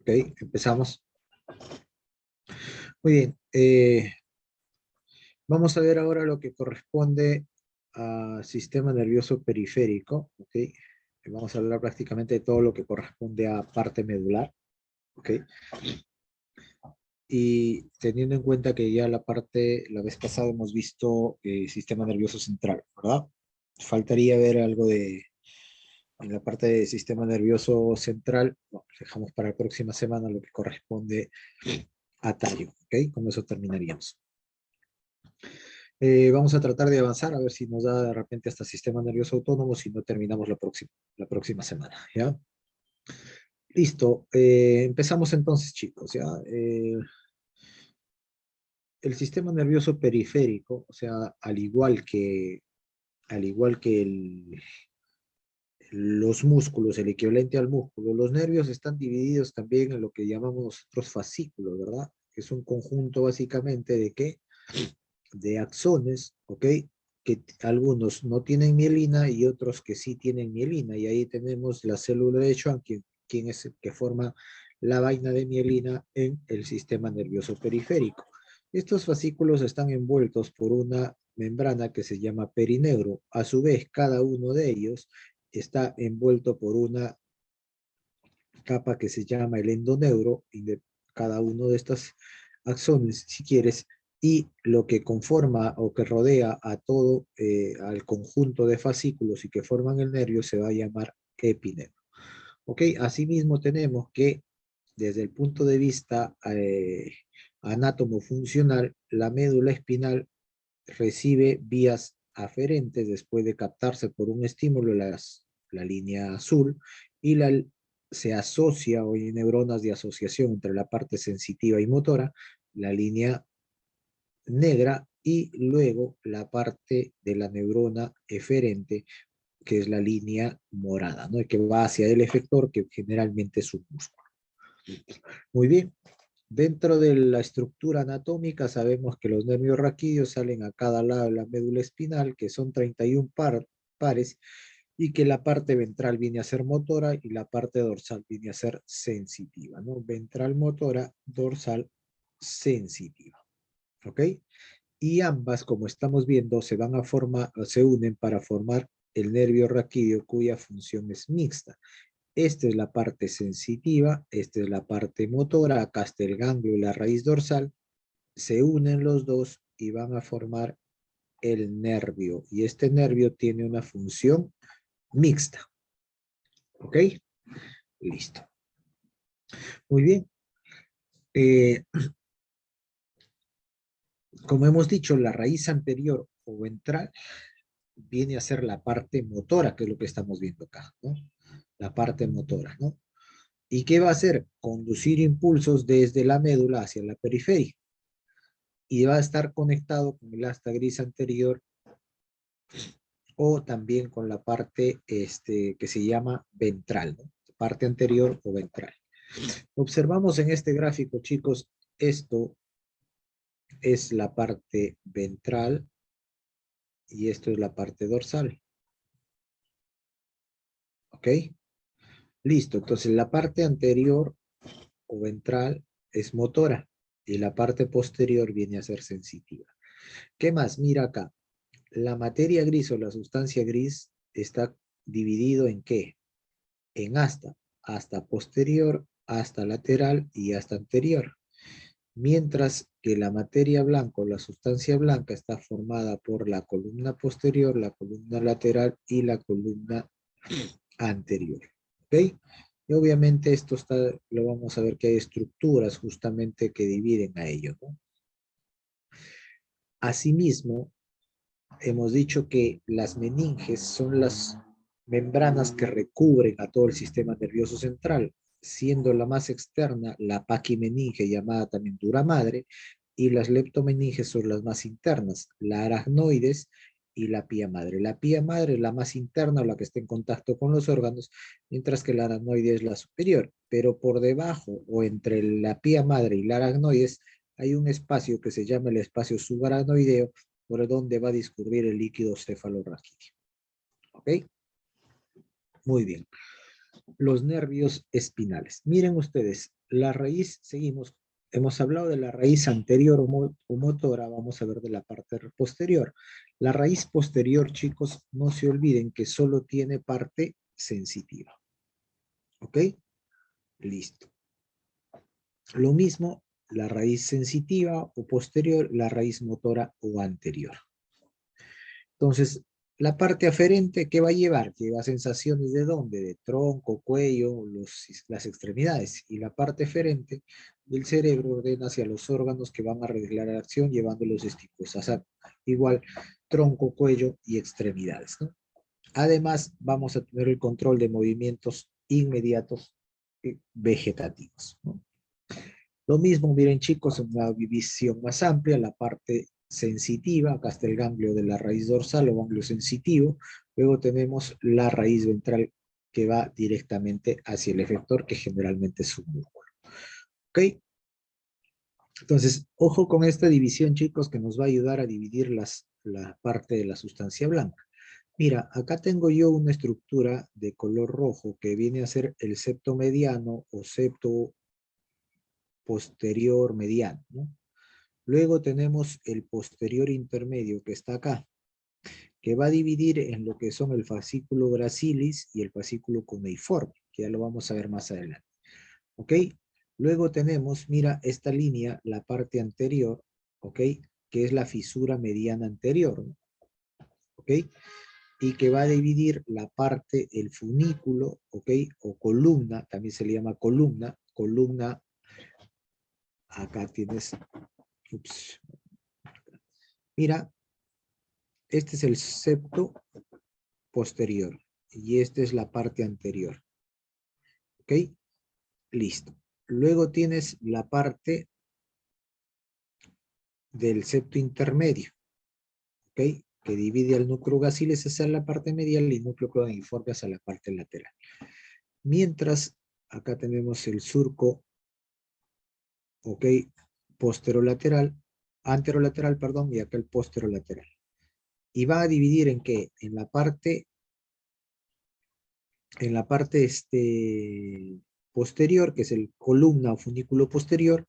Ok, empezamos. Muy bien. Vamos a ver ahora lo que corresponde al sistema nervioso periférico. Ok, vamos a hablar prácticamente de todo lo que corresponde a parte medular. Ok, y teniendo en cuenta que ya la vez pasada hemos visto sistema nervioso central, ¿verdad? Faltaría ver algo en la parte del sistema nervioso central. Bueno, dejamos para la próxima semana lo que corresponde a tallo, ¿ok? Con eso terminaríamos. Vamos a tratar de avanzar a ver si nos da de repente hasta sistema nervioso autónomo, si no terminamos la próxima semana, ¿ya? Listo, empezamos entonces, chicos, ¿ya? El sistema nervioso periférico, o sea, al igual que los músculos, el equivalente al músculo, los nervios están divididos también en lo que llamamos nosotros fascículos, ¿verdad? Que es un conjunto básicamente de ¿qué? De axones, ¿ok? Que algunos no tienen mielina y otros que sí tienen mielina. Y ahí tenemos la célula de Schwann, quien es el que forma la vaina de mielina en el sistema nervioso periférico. Estos fascículos están envueltos por una membrana que se llama perinegro. A su vez, cada uno de ellos está envuelto por una capa que se llama el endoneuro, y de cada uno de estos axones, si quieres, y lo que conforma o que rodea a todo, al conjunto de fascículos y que forman el nervio se va a llamar epineurio. Ok, asimismo tenemos que desde el punto de vista anátomo-funcional, la médula espinal recibe vías aferentes después de captarse por un estímulo, la línea azul, y se asocia o hay neuronas de asociación entre la parte sensitiva y motora, la línea negra, y luego la parte de la neurona eferente, que es la línea morada, ¿no? Que va hacia el efector, que generalmente es un músculo. Muy bien. Dentro de la estructura anatómica sabemos que los nervios raquídeos salen a cada lado de la médula espinal, que son 31 pares, y que la parte ventral viene a ser motora y la parte dorsal viene a ser sensitiva, ¿no? Ventral motora, dorsal sensitiva, ¿ok? Y ambas, como estamos viendo, se unen para formar el nervio raquídeo, cuya función es mixta. Esta es la parte sensitiva, esta es la parte motora, acá está el ganglio y la raíz dorsal, se unen los dos y van a formar el nervio. Y este nervio tiene una función mixta. ¿Ok? Listo. Muy bien. Como hemos dicho, la raíz anterior o ventral viene a ser la parte motora, que es lo que estamos viendo acá, ¿no? La parte motora, ¿no? ¿Y qué va a hacer? Conducir impulsos desde la médula hacia la periferia. Y va a estar conectado con el asta gris anterior o también con la parte que se llama ventral, ¿no? Parte anterior o ventral. Observamos en este gráfico, chicos, esto es la parte ventral y esto es la parte dorsal. ¿Ok? Listo. Entonces la parte anterior o ventral es motora y la parte posterior viene a ser sensitiva. ¿Qué más? Mira acá. La materia gris o la sustancia gris está dividido en ¿qué? En asta posterior, asta lateral y asta anterior. Mientras que la materia blanca o la sustancia blanca está formada por la columna posterior, la columna lateral y la columna anterior. ¿Ok? Y obviamente lo vamos a ver que hay estructuras justamente que dividen a ello, ¿no? Asimismo, hemos dicho que las meninges son las membranas que recubren a todo el sistema nervioso central, siendo la más externa la paquimeninge, llamada también dura madre, y las leptomeninges son las más internas, la aracnoides y la pía madre. La pía madre es la más interna, o la que está en contacto con los órganos, mientras que la aracnoide es la superior, pero por debajo o entre la pía madre y la aracnoides hay un espacio que se llama el espacio subaracnoideo, por donde va a discurrir el líquido cefalorraquídeo. ¿Ok? Muy bien. los nervios espinales. Miren ustedes, la raíz, seguimos, hemos hablado de la raíz anterior o motora, vamos a ver de la parte posterior. La raíz posterior, chicos, no se olviden que solo tiene parte sensitiva. ¿Ok? Listo. Lo mismo, la raíz sensitiva o posterior, la raíz motora o anterior. Entonces, la parte aferente, ¿qué va a llevar? Lleva sensaciones de dónde, de tronco, cuello, las extremidades. Y la parte eferente del cerebro ordena hacia los órganos que van a arreglar la acción llevando los estímulos. O sea, igual tronco, cuello y extremidades, ¿no? Además, vamos a tener el control de movimientos inmediatos vegetativos, ¿no? Lo mismo, miren chicos, en una visión más amplia, la parte sensitiva, acá está el ganglio de la raíz dorsal o ganglio sensitivo, luego tenemos la raíz ventral que va directamente hacia el efector, que generalmente es un músculo. ¿Ok? Entonces, ojo con esta división, chicos, que nos va a ayudar a dividir la parte de la sustancia blanca. Mira, acá tengo yo una estructura de color rojo que viene a ser el septo mediano o septo posterior mediano, ¿no? Luego tenemos el posterior intermedio que está acá, que va a dividir en lo que son el fascículo gracilis y el fascículo cuneiforme, que ya lo vamos a ver más adelante. ¿Ok? Luego tenemos, mira, esta línea, la parte anterior, ¿ok? Que es la fisura mediana anterior, ¿no? ¿Ok? Y que va a dividir la parte, el funículo, ¿ok? O columna, también se le llama columna, columna, acá tienes, ups, mira, este es el septo posterior y esta es la parte anterior. ¿Ok? Listo. Luego tienes la parte del septo intermedio. ¿Ok? Que divide al núcleo gacilis hacia la parte medial y el núcleo cuneiforme hacia la parte lateral. Mientras, acá tenemos el surco, ¿ok? Posterolateral, anterolateral, perdón, y acá el posterolateral. Y va a dividir en qué? En la parte posterior, que es el columna o funículo posterior.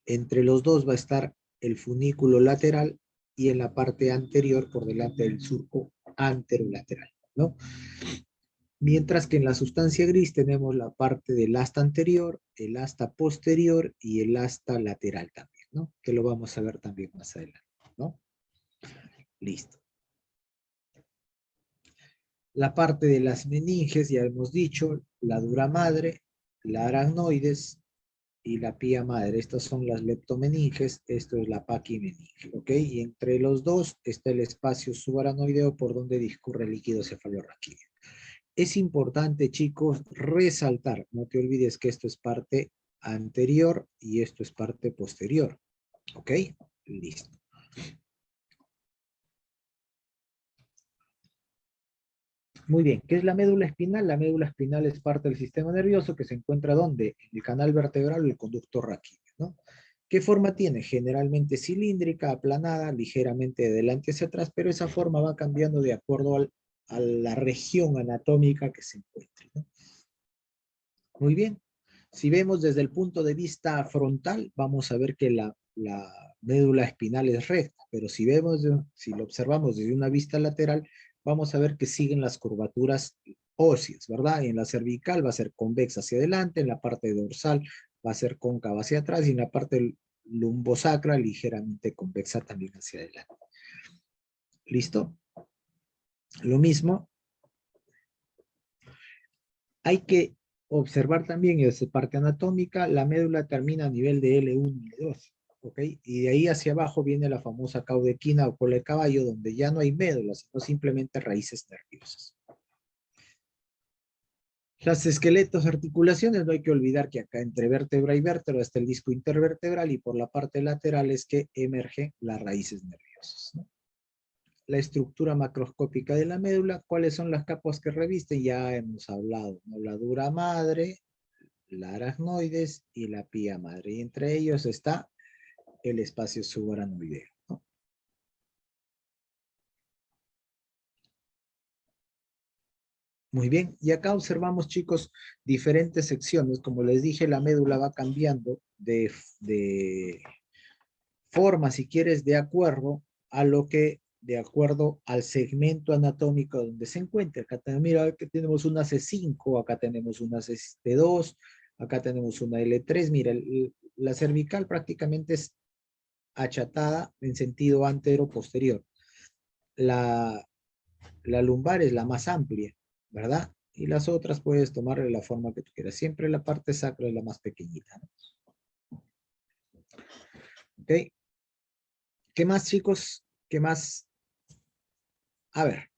Entre los dos va a estar el funículo lateral y en la parte anterior, por delante del surco anterolateral, ¿no? Mientras que en la sustancia gris tenemos la parte del asta anterior, el asta posterior y el asta lateral también, ¿no? Que lo vamos a ver también más adelante, ¿no? Listo. La parte de las meninges, ya hemos dicho, la dura madre, la aracnoides y la pía madre. Estas son las leptomeninges, esto es la paquimeninge, ¿ok? Y entre los dos está el espacio subaranoideo por donde discurre el líquido cefalorraquídeo. Es importante, chicos, resaltar, no te olvides que esto es parte anterior y esto es parte posterior, ¿ok? Listo. Muy bien, ¿qué es la médula espinal? La médula espinal es parte del sistema nervioso que se encuentra ¿dónde? En el canal vertebral o el conducto raquídeo, ¿no? ¿Qué forma tiene? Generalmente cilíndrica, aplanada, ligeramente de delante hacia atrás, pero esa forma va cambiando de acuerdo a la región anatómica que se encuentre, ¿no? Muy bien. Si vemos desde el punto de vista frontal, vamos a ver que la médula espinal es recta, pero si lo observamos desde una vista lateral, vamos a ver que siguen las curvaturas óseas, ¿verdad? Y en la cervical va a ser convexa hacia adelante, en la parte dorsal va a ser cóncava hacia atrás y en la parte lumbosacra ligeramente convexa también hacia adelante. ¿Listo? Lo mismo. Hay que observar también en esa parte anatómica, la médula termina a nivel de L1 y L2, ¿ok? Y de ahí hacia abajo viene la famosa caudequina o cola de caballo, donde ya no hay médula, sino simplemente raíces nerviosas. Las esqueletos, articulaciones, no hay que olvidar que acá entre vértebra y vértebra está el disco intervertebral y por la parte lateral es que emergen las raíces nerviosas, ¿no? La estructura macroscópica de la médula, ¿cuáles son las capas que revisten? Ya hemos hablado, ¿no? La dura madre, la aracnoides y la pía madre. Y entre ellos está el espacio subaranoideo, ¿no? Muy bien, y acá observamos, chicos, diferentes secciones. Como les dije, la médula va cambiando de forma, si quieres, de acuerdo al segmento anatómico donde se encuentra. Acá mira, aquí tenemos una C5, acá tenemos una C2, acá tenemos una L3. Mira, la cervical prácticamente es achatada en sentido antero-posterior. La, la lumbar es la más amplia, ¿verdad? Y las otras puedes tomarle la forma que tú quieras. Siempre la parte sacra es la más pequeñita, ¿no? ¿Ok? ¿Qué más, chicos? ¿Qué más? A ver,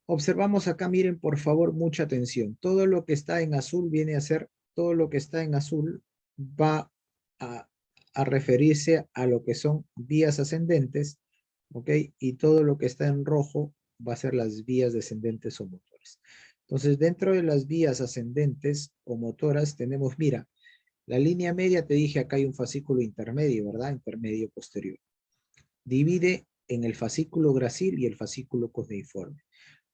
observamos acá, miren, por favor, mucha atención. Todo lo que está en azul viene a ser, todo lo que está en azul va a, a referirse a lo que son vías ascendentes, ¿ok? Y todo lo que está en rojo va a ser las vías descendentes o motores. Entonces, dentro de las vías ascendentes o motoras tenemos, mira, la línea media, te dije, acá hay un fascículo intermedio, ¿verdad? Intermedio posterior. Divide en el fascículo gracil y el fascículo cuneiforme.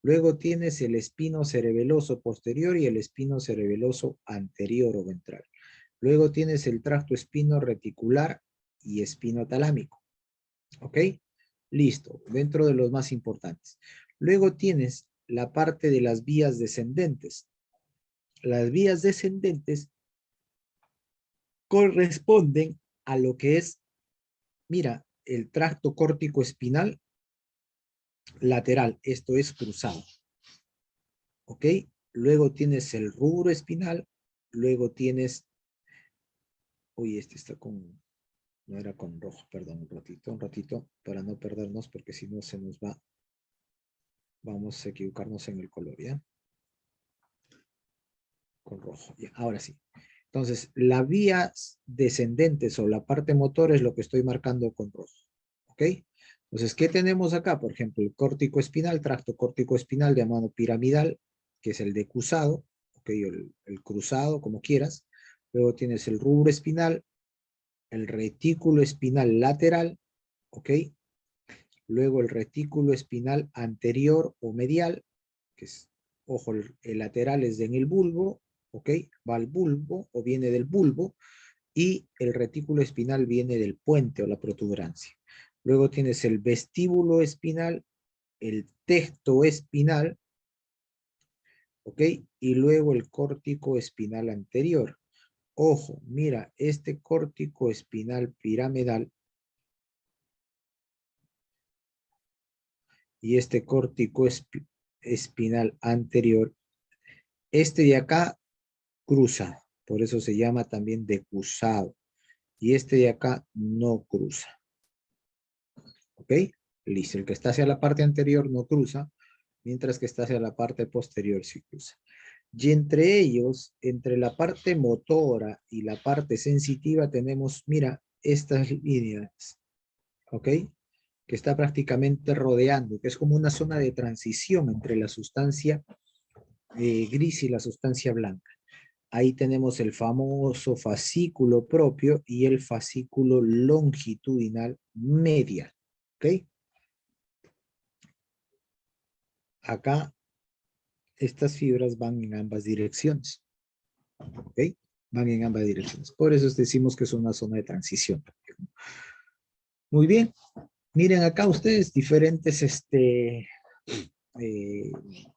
Luego tienes el espino cerebeloso posterior y el espino cerebeloso anterior o ventral. Luego tienes el tracto espino reticular y espino talámico. ¿Ok? Listo, dentro de los más importantes. Luego tienes la parte de las vías descendentes. Las vías descendentes corresponden a lo que es, mira, el tracto córtico espinal lateral, esto es cruzado. ¿Ok? Luego tienes el rubro espinal, luego tienes, uy, este está con, no era con rojo, perdón, un ratito, para no perdernos, porque si no se nos va, vamos a equivocarnos en el color, ¿ya? Con rojo, ya, ahora sí. Entonces, la vía descendentes o la parte motor es lo que estoy marcando con rojo, ¿ok? Entonces, ¿qué tenemos acá? Por ejemplo, el córtico espinal, tracto córtico espinal llamado piramidal, que es el decusado, ¿ok? El cruzado, como quieras. Luego tienes el rubro espinal, el retículo espinal lateral, ¿ok? Luego el retículo espinal anterior o medial, que es, ojo, el lateral es en el bulbo, ¿ok? Va al bulbo o viene del bulbo, y el retículo espinal viene del puente o la protuberancia. Luego tienes el vestíbulo espinal, el tecto espinal, ¿ok? Y luego el córtico espinal anterior. Ojo, mira, este córtico espinal piramidal y este córtico espinal anterior, este de acá cruza, por eso se llama también decusado, y este de acá no cruza, ¿ok? Listo, el que está hacia la parte anterior no cruza, mientras que está hacia la parte posterior sí cruza. Y entre ellos, entre la parte motora y la parte sensitiva tenemos, mira, estas líneas, ¿ok? Que está prácticamente rodeando, que es como una zona de transición entre la sustancia gris y la sustancia blanca. Ahí tenemos el famoso fascículo propio y el fascículo longitudinal medial. ¿Ok? Acá estas fibras van en ambas direcciones. ¿Ok? Van en ambas direcciones. Por eso decimos que es una zona de transición. Muy bien. Miren acá ustedes diferentes eh,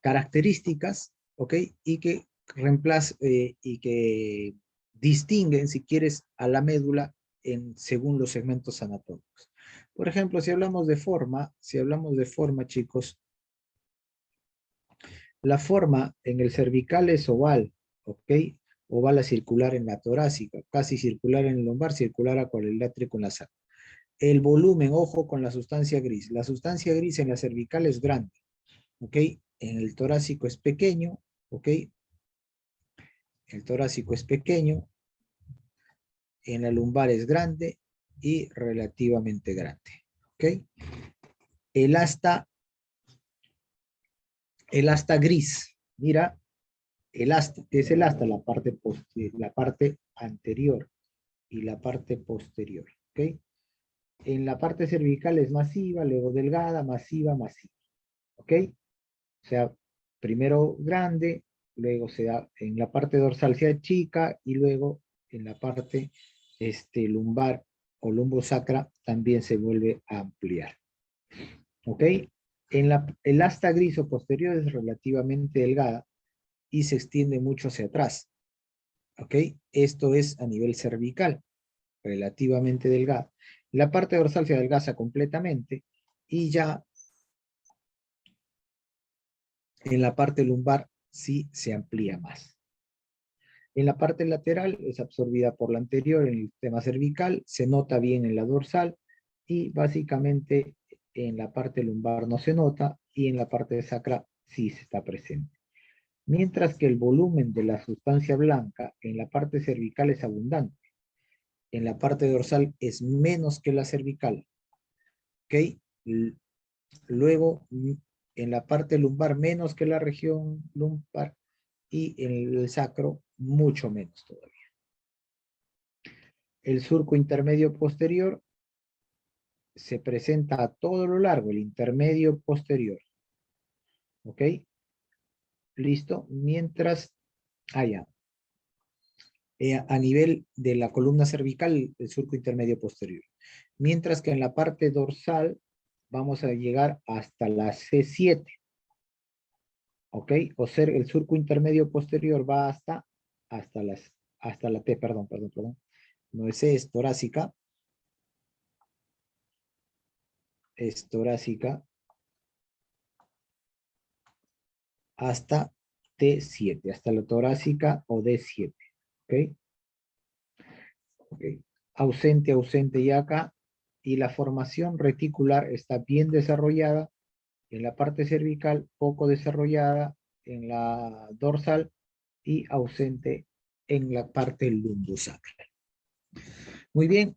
características, ¿ok? Y que distinguen, si quieres, a la médula según los segmentos anatómicos. Por ejemplo, si hablamos de forma, chicos, la forma en el cervical es oval, ¿ok? Oval a circular en la torácica, casi circular en el lumbar, circular a cuadrilátero en la sacra. El volumen, ojo con la sustancia gris. La sustancia gris en la cervical es grande, ¿ok? En el torácico es pequeño, ¿ok? El torácico es pequeño, en la lumbar es grande y relativamente grande, ¿ok? El asta, el asta gris, mira, el asta, ¿qué es el asta? La parte anterior y la parte posterior, ¿ok? En la parte cervical es masiva, luego delgada, masiva, masiva, ¿ok? O sea, primero grande, luego se da en la parte dorsal se achica y luego en la parte lumbar o lumbosacra también se vuelve a ampliar. ¿Ok? El asta gris o posterior es relativamente delgada y se extiende mucho hacia atrás. ¿Ok? Esto es a nivel cervical, relativamente delgada. La parte dorsal se adelgaza completamente y ya en la parte lumbar sí se amplía más. En la parte lateral es absorbida por la anterior en el tema cervical, se nota bien en la dorsal y básicamente en la parte lumbar no se nota y en la parte sacra sí se está presente. Mientras que el volumen de la sustancia blanca en la parte cervical es abundante. En la parte dorsal es menos que la cervical. ¿Ok? Luego, en la parte lumbar menos que la región lumbar y en el sacro mucho menos todavía. El surco intermedio posterior se presenta a todo lo largo, el intermedio posterior. ¿Ok? Listo. Mientras haya a nivel de la columna cervical, el surco intermedio posterior. Mientras que en la parte dorsal vamos a llegar hasta la C7. ¿Ok? O ser el surco intermedio posterior va hasta la T, perdón. No es C, es torácica. Es torácica hasta T7, hasta la torácica o D7. ¿Ok? Ok. Ausente y acá. Y la formación reticular está bien desarrollada en la parte cervical, poco desarrollada en la dorsal y ausente en la parte lumbosacral. Muy bien,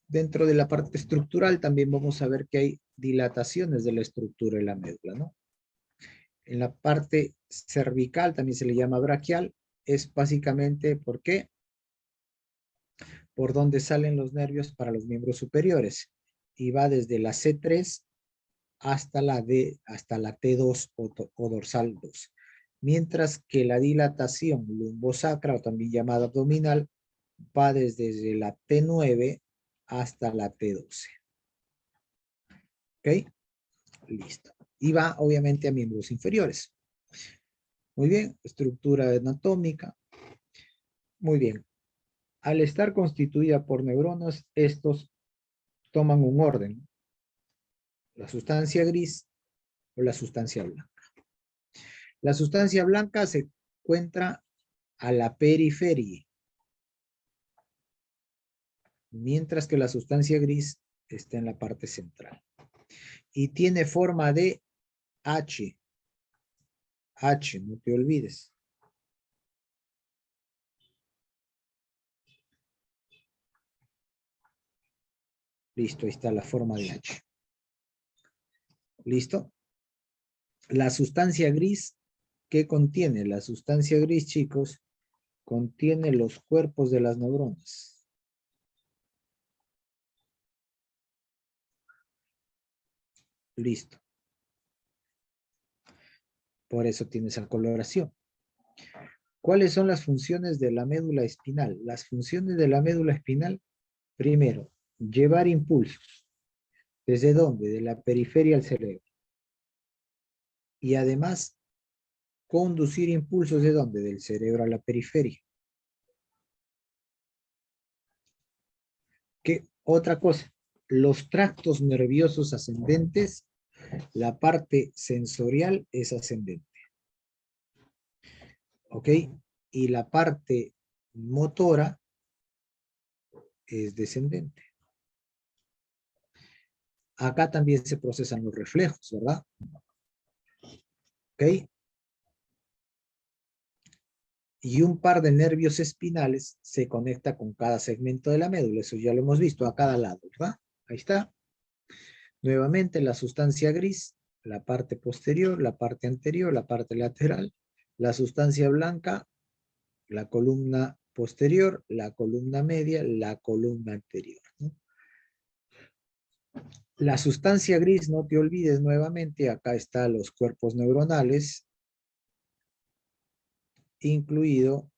dentro de la parte estructural también vamos a ver que hay dilataciones de la estructura de la médula, ¿no? En la parte cervical también se le llama braquial, es básicamente ¿por qué? Por donde salen los nervios para los miembros superiores y va desde la C3 hasta la T2 o dorsal 2. Mientras que la dilatación lumbosacra o también llamada abdominal va desde la T9 hasta la T12. ¿Ok? Listo. Y va obviamente a miembros inferiores. Muy bien, estructura anatómica. Muy bien. Al estar constituida por neuronas, estos toman un orden. La sustancia gris o la sustancia blanca. La sustancia blanca se encuentra a la periferia, mientras que la sustancia gris está en la parte central. Y tiene forma de H. H, no te olvides. Listo, ahí está la forma de H. ¿Listo? La sustancia gris, ¿qué contiene? La sustancia gris, chicos, contiene los cuerpos de las neuronas. Listo. Por eso tiene esa coloración. ¿Cuáles son las funciones de la médula espinal? Las funciones de la médula espinal, primero, llevar impulsos. ¿Desde dónde? De la periferia al cerebro. Y además, conducir impulsos ¿de dónde? Del cerebro a la periferia. ¿Qué otra cosa? Los tractos nerviosos ascendentes, la parte sensorial es ascendente. ¿Ok? Y la parte motora es descendente. Acá también se procesan los reflejos, ¿verdad? ¿Ok? Y un par de nervios espinales se conecta con cada segmento de la médula. Eso ya lo hemos visto a cada lado, ¿verdad? Ahí está. Nuevamente la sustancia gris, la parte posterior, la parte anterior, la parte lateral. La sustancia blanca, la columna posterior, la columna media, la columna anterior, ¿no? La sustancia gris, no te olvides nuevamente, acá están los cuerpos neuronales, incluido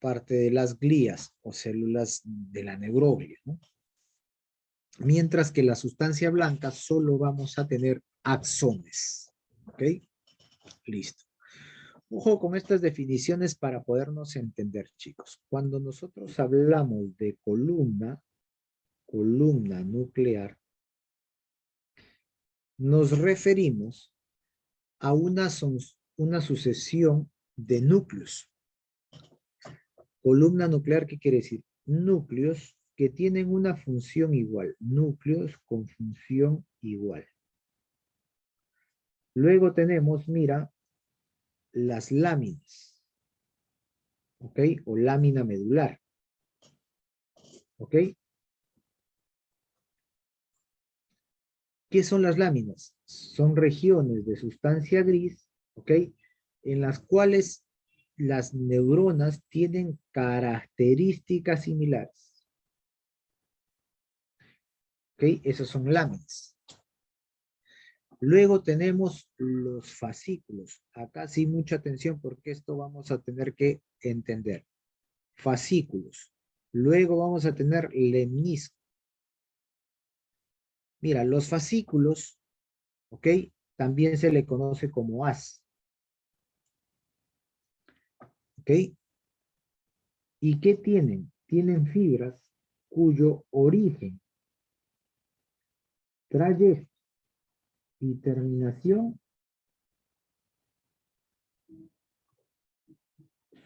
parte de las glías o células de la neuroglia, ¿no? Mientras que la sustancia blanca solo vamos a tener axones. ¿Ok? Listo. Ojo con estas definiciones para podernos entender, chicos. Cuando nosotros hablamos de columna nuclear, nos referimos a una sucesión de núcleos. Columna nuclear, ¿qué quiere decir? Núcleos que tienen una función igual. Núcleos con función igual. Luego tenemos, mira, las láminas. ¿Ok? O lámina medular. ¿Ok? ¿Qué son las láminas? Son regiones de sustancia gris, ¿ok? En las cuales las neuronas tienen características similares. ¿Ok? Esas son láminas. Luego tenemos los fascículos. Acá sí mucha atención porque esto vamos a tener que entender. Fascículos. Luego vamos a tener lemnisco. Mira, los fascículos, ¿ok? También se le conoce como haz. ¿Ok? ¿Y qué tienen? Tienen fibras cuyo origen, trayecto y terminación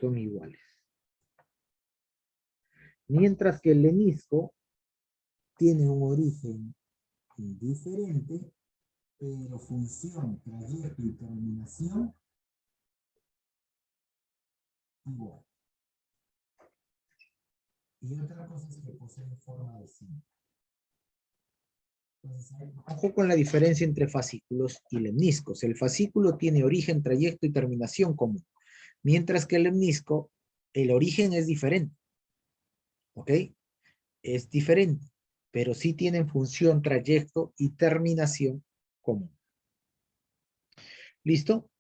son iguales. Mientras que el lemnisco tiene un origen diferente, pero función, trayecto y terminación igual. Y otra cosa es que posee forma de cinta. Ojo con la diferencia entre fascículos y lemniscos. El fascículo tiene origen, trayecto y terminación común, mientras que el lemnisco, el origen es diferente. ¿Ok? Es diferente, pero sí tienen función, trayecto y terminación común. ¿Listo?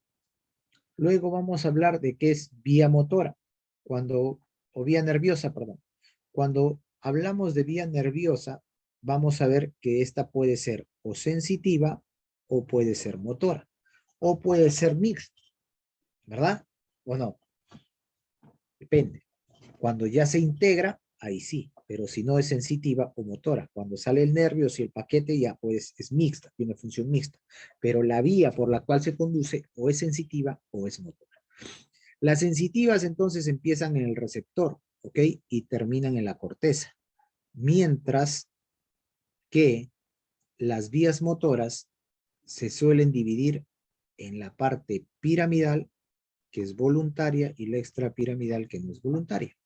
Luego vamos a hablar de qué es vía motora, o vía nerviosa, perdón. Cuando hablamos de vía nerviosa, vamos a ver que esta puede ser o sensitiva o puede ser motora, o puede ser mixta, ¿verdad? ¿O no? Depende. Cuando ya se integra, ahí sí, pero si no es sensitiva o motora, cuando sale el nervio, si el paquete ya pues es mixta, tiene función mixta, pero la vía por la cual se conduce o es sensitiva o es motora. Las sensitivas entonces empiezan en el receptor, ¿ok? Y terminan en la corteza, mientras que las vías motoras se suelen dividir en la parte piramidal, que es voluntaria, y la extrapiramidal, que no es voluntaria.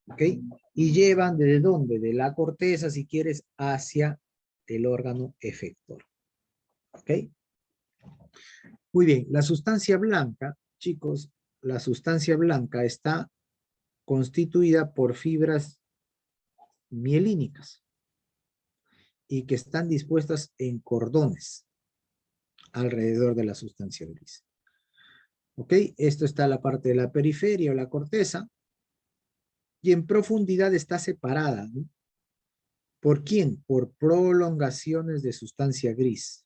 ¿Ok? Y llevan ¿desde dónde? De la corteza, si quieres, hacia el órgano efector. ¿Ok? Muy bien, la sustancia blanca, chicos, la sustancia blanca está constituida por fibras mielínicas y que están dispuestas en cordones alrededor de la sustancia gris. ¿Ok? Esto está la parte de la periferia o la corteza, y en profundidad está separada, ¿no? ¿Por quién? Por prolongaciones de sustancia gris,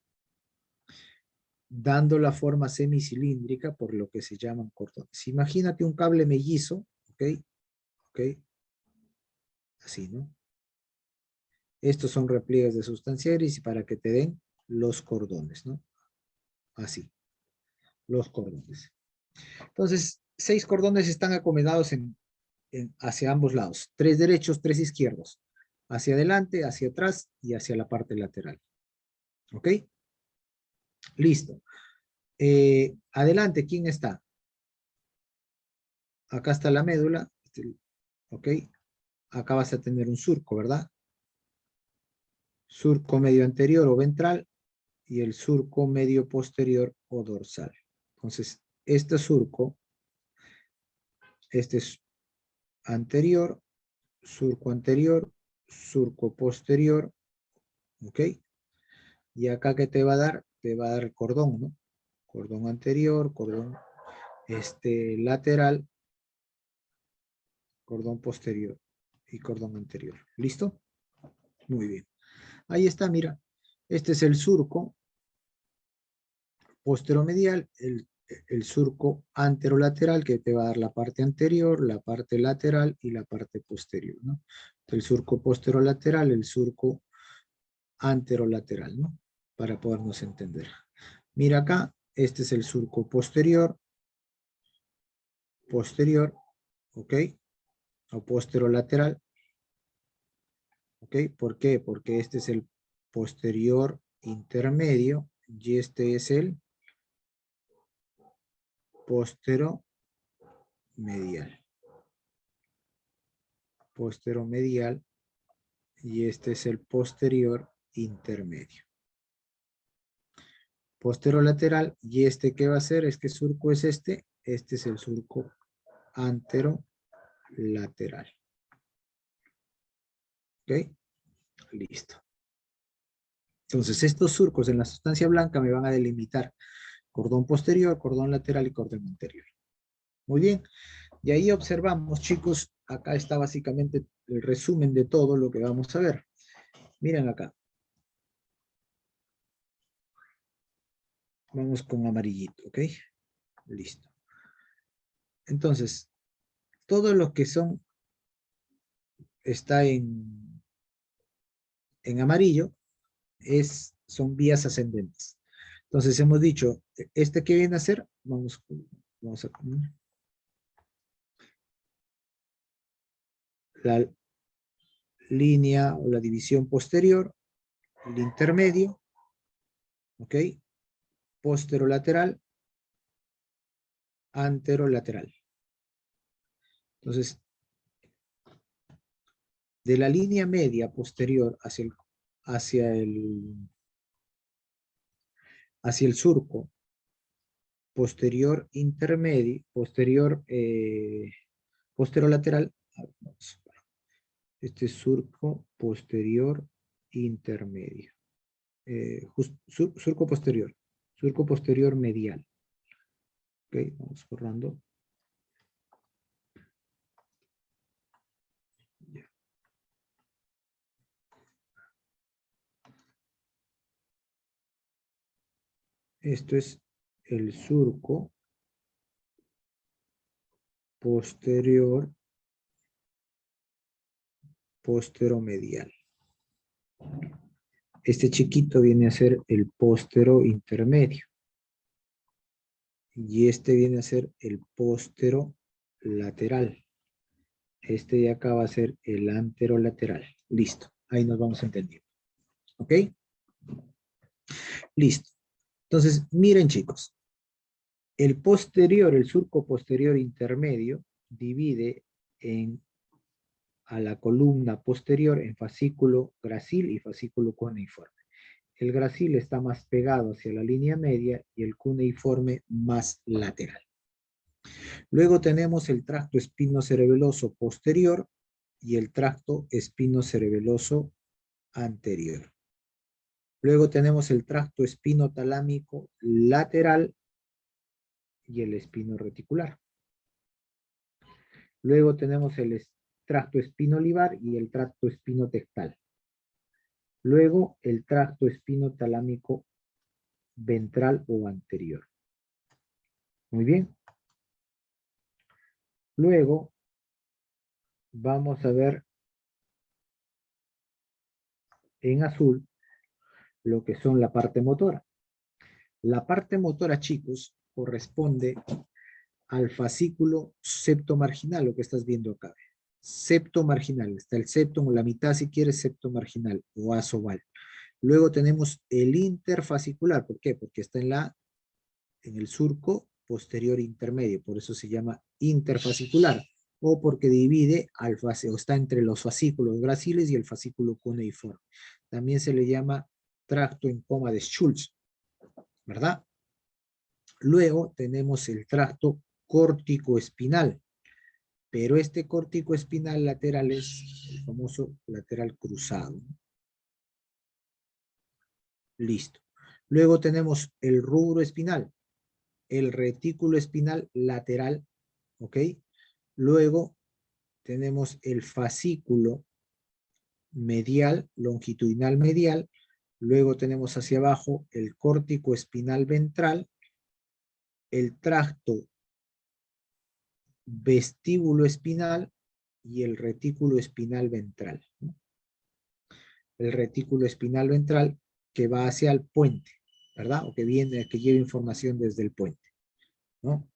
dando la forma semicilíndrica por lo que se llaman cordones. Imagínate un cable mellizo, ¿ok? ¿Ok? Así, ¿no? Estos son repliegues de sustancia gris y para que te den los cordones, ¿no? Así, los cordones. Entonces, 6 cordones están acomodados hacia ambos lados. 3 derechos, 3 izquierdos. Hacia adelante, hacia atrás y hacia la parte lateral. ¿Ok? Listo. Adelante, ¿quién está? Acá está la médula. ¿Ok? Acá vas a tener un surco, ¿verdad? Surco medio anterior o ventral y el surco medio posterior o dorsal. Entonces, este surco, este es anterior, surco posterior, ¿ok? Y acá, ¿qué te va a dar? Te va a dar el cordón, ¿no? Cordón anterior, cordón. lateral, cordón posterior y cordón anterior. ¿Listo? Muy bien. Ahí está, mira. Este es el surco posteromedial, el surco anterolateral que te va a dar la parte anterior, la parte lateral y la parte posterior, ¿no? El surco posterolateral, el surco anterolateral, ¿no? Para podernos entender. Mira acá, este es el surco posterior, ¿ok? O posterolateral, ¿ok? ¿Por qué? Porque este es el posterior intermedio y este es el posteromedial. Posteromedial y este es el posterior intermedio. Posterolateral y este ¿qué va a ser? ¿Qué surco es este? Este es el surco anterolateral. ¿Ok? Listo. Entonces estos surcos en la sustancia blanca me van a delimitar cordón posterior, cordón lateral y cordón anterior. Muy bien. Y ahí observamos, chicos, acá está básicamente el resumen de todo lo que vamos a ver. Miren acá. Vamos con amarillito, ¿ok? Listo. Entonces, todo lo que está en amarillo son vías ascendentes. Entonces hemos dicho, ¿qué viene a ser? Vamos a poner la línea o la división posterior, el intermedio, ¿ok? Posterolateral, anterolateral. Entonces, de la línea media posterior hacia el surco posterior intermedio, posterolateral, este surco posterior intermedio, surco posterior medial. Ok, vamos borrando. Ya. Esto es el surco posteromedial. Este chiquito viene a ser el intermedio. Y este viene a ser el posterolateral. Este de acá va a ser el anterolateral. Listo. Ahí nos vamos entendiendo. ¿Ok? Listo. Entonces, miren chicos. El surco posterior intermedio, divide a la columna posterior en fascículo gracil y fascículo cuneiforme. El gracil está más pegado hacia la línea media y el cuneiforme más lateral. Luego tenemos el tracto espinocerebeloso posterior y el tracto espinocerebeloso anterior. Luego tenemos el tracto espinotalámico lateral y el espino reticular. Luego tenemos el tracto espinolivar y el tracto espinotectal. Luego el tracto espinotalámico ventral o anterior. Muy bien. Luego vamos a ver en azul lo que son la parte motora. La parte motora, chicos, corresponde al fascículo septomarginal, lo que estás viendo acá. Septomarginal, está el septo, la mitad si quieres septomarginal o asoval. Luego tenemos el interfascicular, ¿por qué? Porque está en el surco posterior intermedio, por eso se llama interfascicular, o porque divide o está entre los fascículos graciles y el fascículo cuneiforme. También se le llama tracto en coma de Schultz, ¿verdad? Luego tenemos el tracto córtico-espinal, pero este córtico-espinal lateral es el famoso lateral cruzado. Listo. Luego tenemos el rubro espinal. el retículo espinal lateral, ¿ok? Luego tenemos el fascículo medial, longitudinal medial, luego tenemos hacia abajo el córtico espinal ventral, el tracto vestíbulo espinal y el retículo espinal ventral, ¿no? El retículo espinal ventral que va hacia el puente, ¿verdad? O que viene, que lleva información desde el puente, ¿no?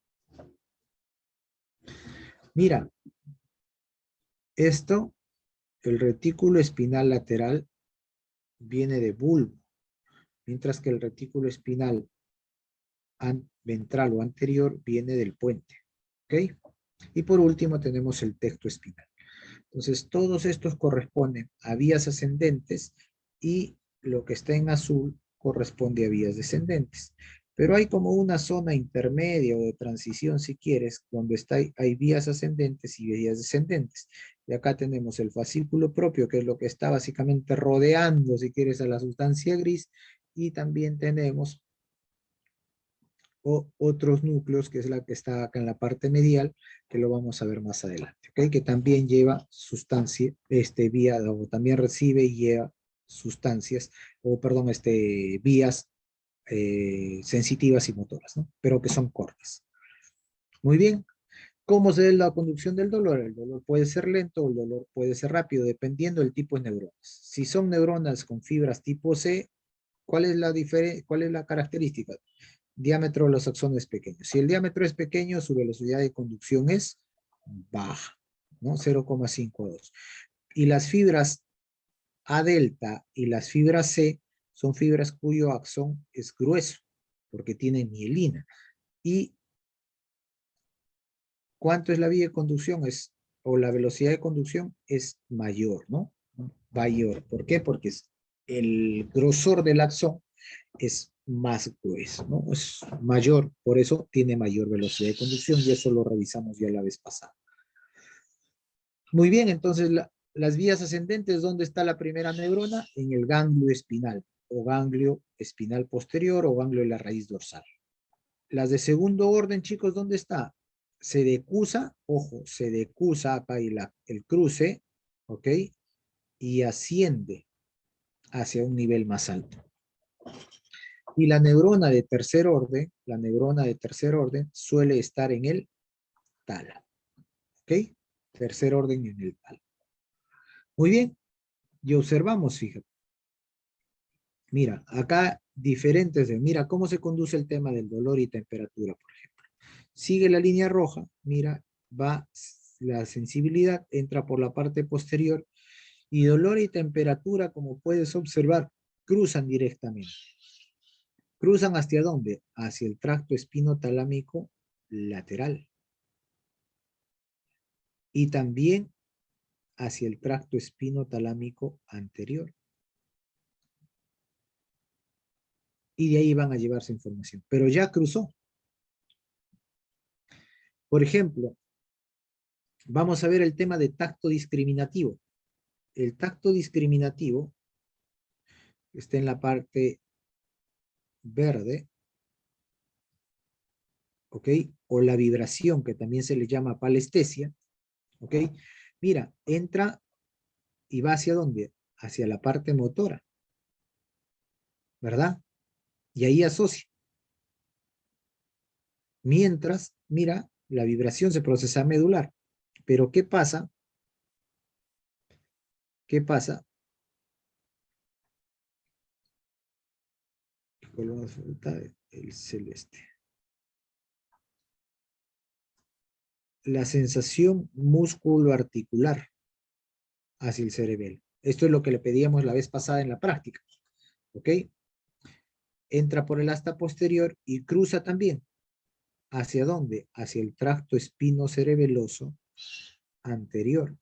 Mira, esto, el retículo espinal lateral viene de bulbo, mientras que el retículo espinal ventral o anterior viene del puente, ¿ok? Y por último tenemos el tecto espinal. Entonces, todos estos corresponden a vías ascendentes y lo que está en azul corresponde a vías descendentes. Pero hay como una zona intermedia o de transición, si quieres, donde hay vías ascendentes y vías descendentes. Y acá tenemos el fascículo propio, que es lo que está básicamente rodeando, si quieres, a la sustancia gris. Y también tenemos otros núcleos, que es la que está acá en la parte medial, que lo vamos a ver más adelante, ¿ok? Que también lleva sustancia, vía, o también recibe y lleva sustancias, o perdón, vías sensitivas y motoras, ¿no? Pero que son cortas. Muy bien. ¿Cómo se da la conducción del dolor? El dolor puede ser lento o el dolor puede ser rápido, dependiendo del tipo de neuronas. Si son neuronas con fibras tipo C, ¿cuál es la característica? Diámetro de los axones pequeños. Si el diámetro es pequeño, su velocidad de conducción es baja, ¿no? 0,52. Y las fibras A delta y las fibras C son fibras cuyo axón es grueso, porque tienen mielina. ¿Y cuánto es la vía de conducción? O la velocidad de conducción es mayor, ¿no? Mayor. ¿Por qué? Porque el grosor del axón es más grueso, ¿no? Es mayor, por eso tiene mayor velocidad de conducción y eso lo revisamos ya la vez pasada. Muy bien, entonces las vías ascendentes, ¿dónde está la primera neurona? En el ganglio espinal o ganglio espinal posterior o ganglio de la raíz dorsal. Las de segundo orden, chicos, ¿dónde está? Se decusa, ojo, se decusa acá y el cruce, ¿ok? Y asciende hacia un nivel más alto. Y la neurona de tercer orden suele estar en el tálamo. ¿Ok? Tercer orden en el tálamo. Muy bien. Y observamos, fíjate. Mira, acá mira cómo se conduce el tema del dolor y temperatura, por ejemplo. Sigue la línea roja, mira, va la sensibilidad, entra por la parte posterior y dolor y temperatura, como puedes observar, cruzan directamente. ¿Cruzan hacia dónde? Hacia el tracto espinotalámico lateral. Y también hacia el tracto espinotalámico anterior. Y de ahí van a llevarse información. Pero ya cruzó. Por ejemplo, vamos a ver el tema de tacto discriminativo. El tacto discriminativo está en la parte verde, ¿ok? O la vibración, que también se le llama palestesia, ¿ok? Mira, entra y va hacia dónde? Hacia la parte motora, ¿verdad? Y ahí asocia. Mientras, mira, la vibración se procesa medular. Pero ¿qué pasa? ¿Qué pasa? ¿Qué color nos falta? El celeste. La sensación músculo-articular hacia el cerebelo. Esto es lo que le pedíamos la vez pasada en la práctica. ¿Ok? Entra por el asta posterior y cruza también. ¿Hacia dónde? Hacia el tracto espinocerebeloso anterior.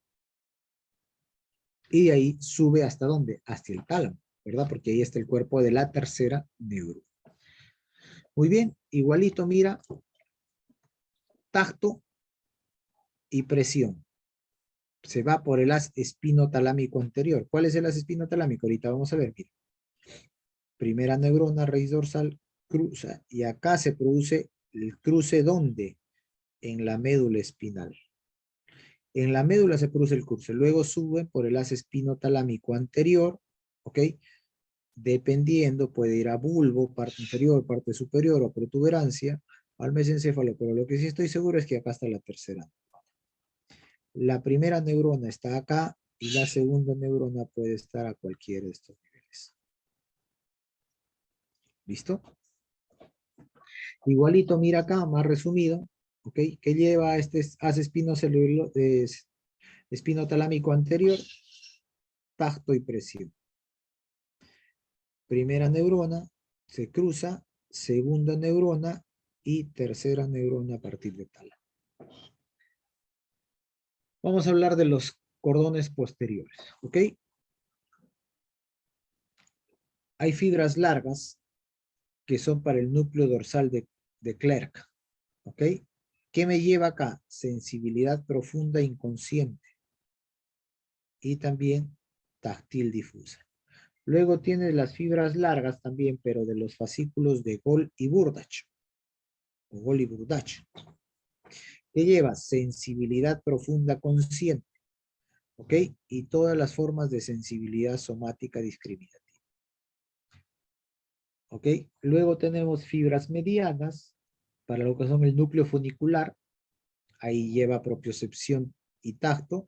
Y de ahí sube hasta dónde? Hasta el tálamo, ¿verdad? Porque ahí está el cuerpo de la tercera neurona. Muy bien, igualito, mira, tacto y presión. Se va por el haz espinotalámico anterior. ¿Cuál es el haz espinotalámico? Ahorita vamos a ver, mira. Primera neurona, raíz dorsal, cruza, y acá se produce ¿El cruce dónde? En la médula espinal. En la médula se produce el cruce, luego sube por el haz espinotalámico anterior, ¿ok? Dependiendo, puede ir a bulbo, parte inferior, parte superior o protuberancia, al mesencéfalo, pero lo que sí estoy seguro es que acá está la tercera. La primera neurona está acá y la segunda neurona puede estar a cualquiera de estos niveles. ¿Listo? Igualito, mira acá, más resumido, ¿ok? ¿Qué lleva a este haz espinotalámico anterior? Tacto y presión. Primera neurona se cruza, segunda neurona y tercera neurona a partir de tálamo. Vamos a hablar de los cordones posteriores, ¿ok? Hay fibras largas que son para el núcleo dorsal de Clerc, ¿ok? ¿Qué me lleva acá? Sensibilidad profunda inconsciente y también táctil difusa. Luego tiene las fibras largas también, pero de los fascículos de Gol y Burdach, o Gol y Burdach, que lleva sensibilidad profunda consciente, ¿ok? Y todas las formas de sensibilidad somática discriminativa, ¿ok? Luego tenemos fibras medianas, para lo que son el núcleo funicular, ahí lleva propiocepción y tacto.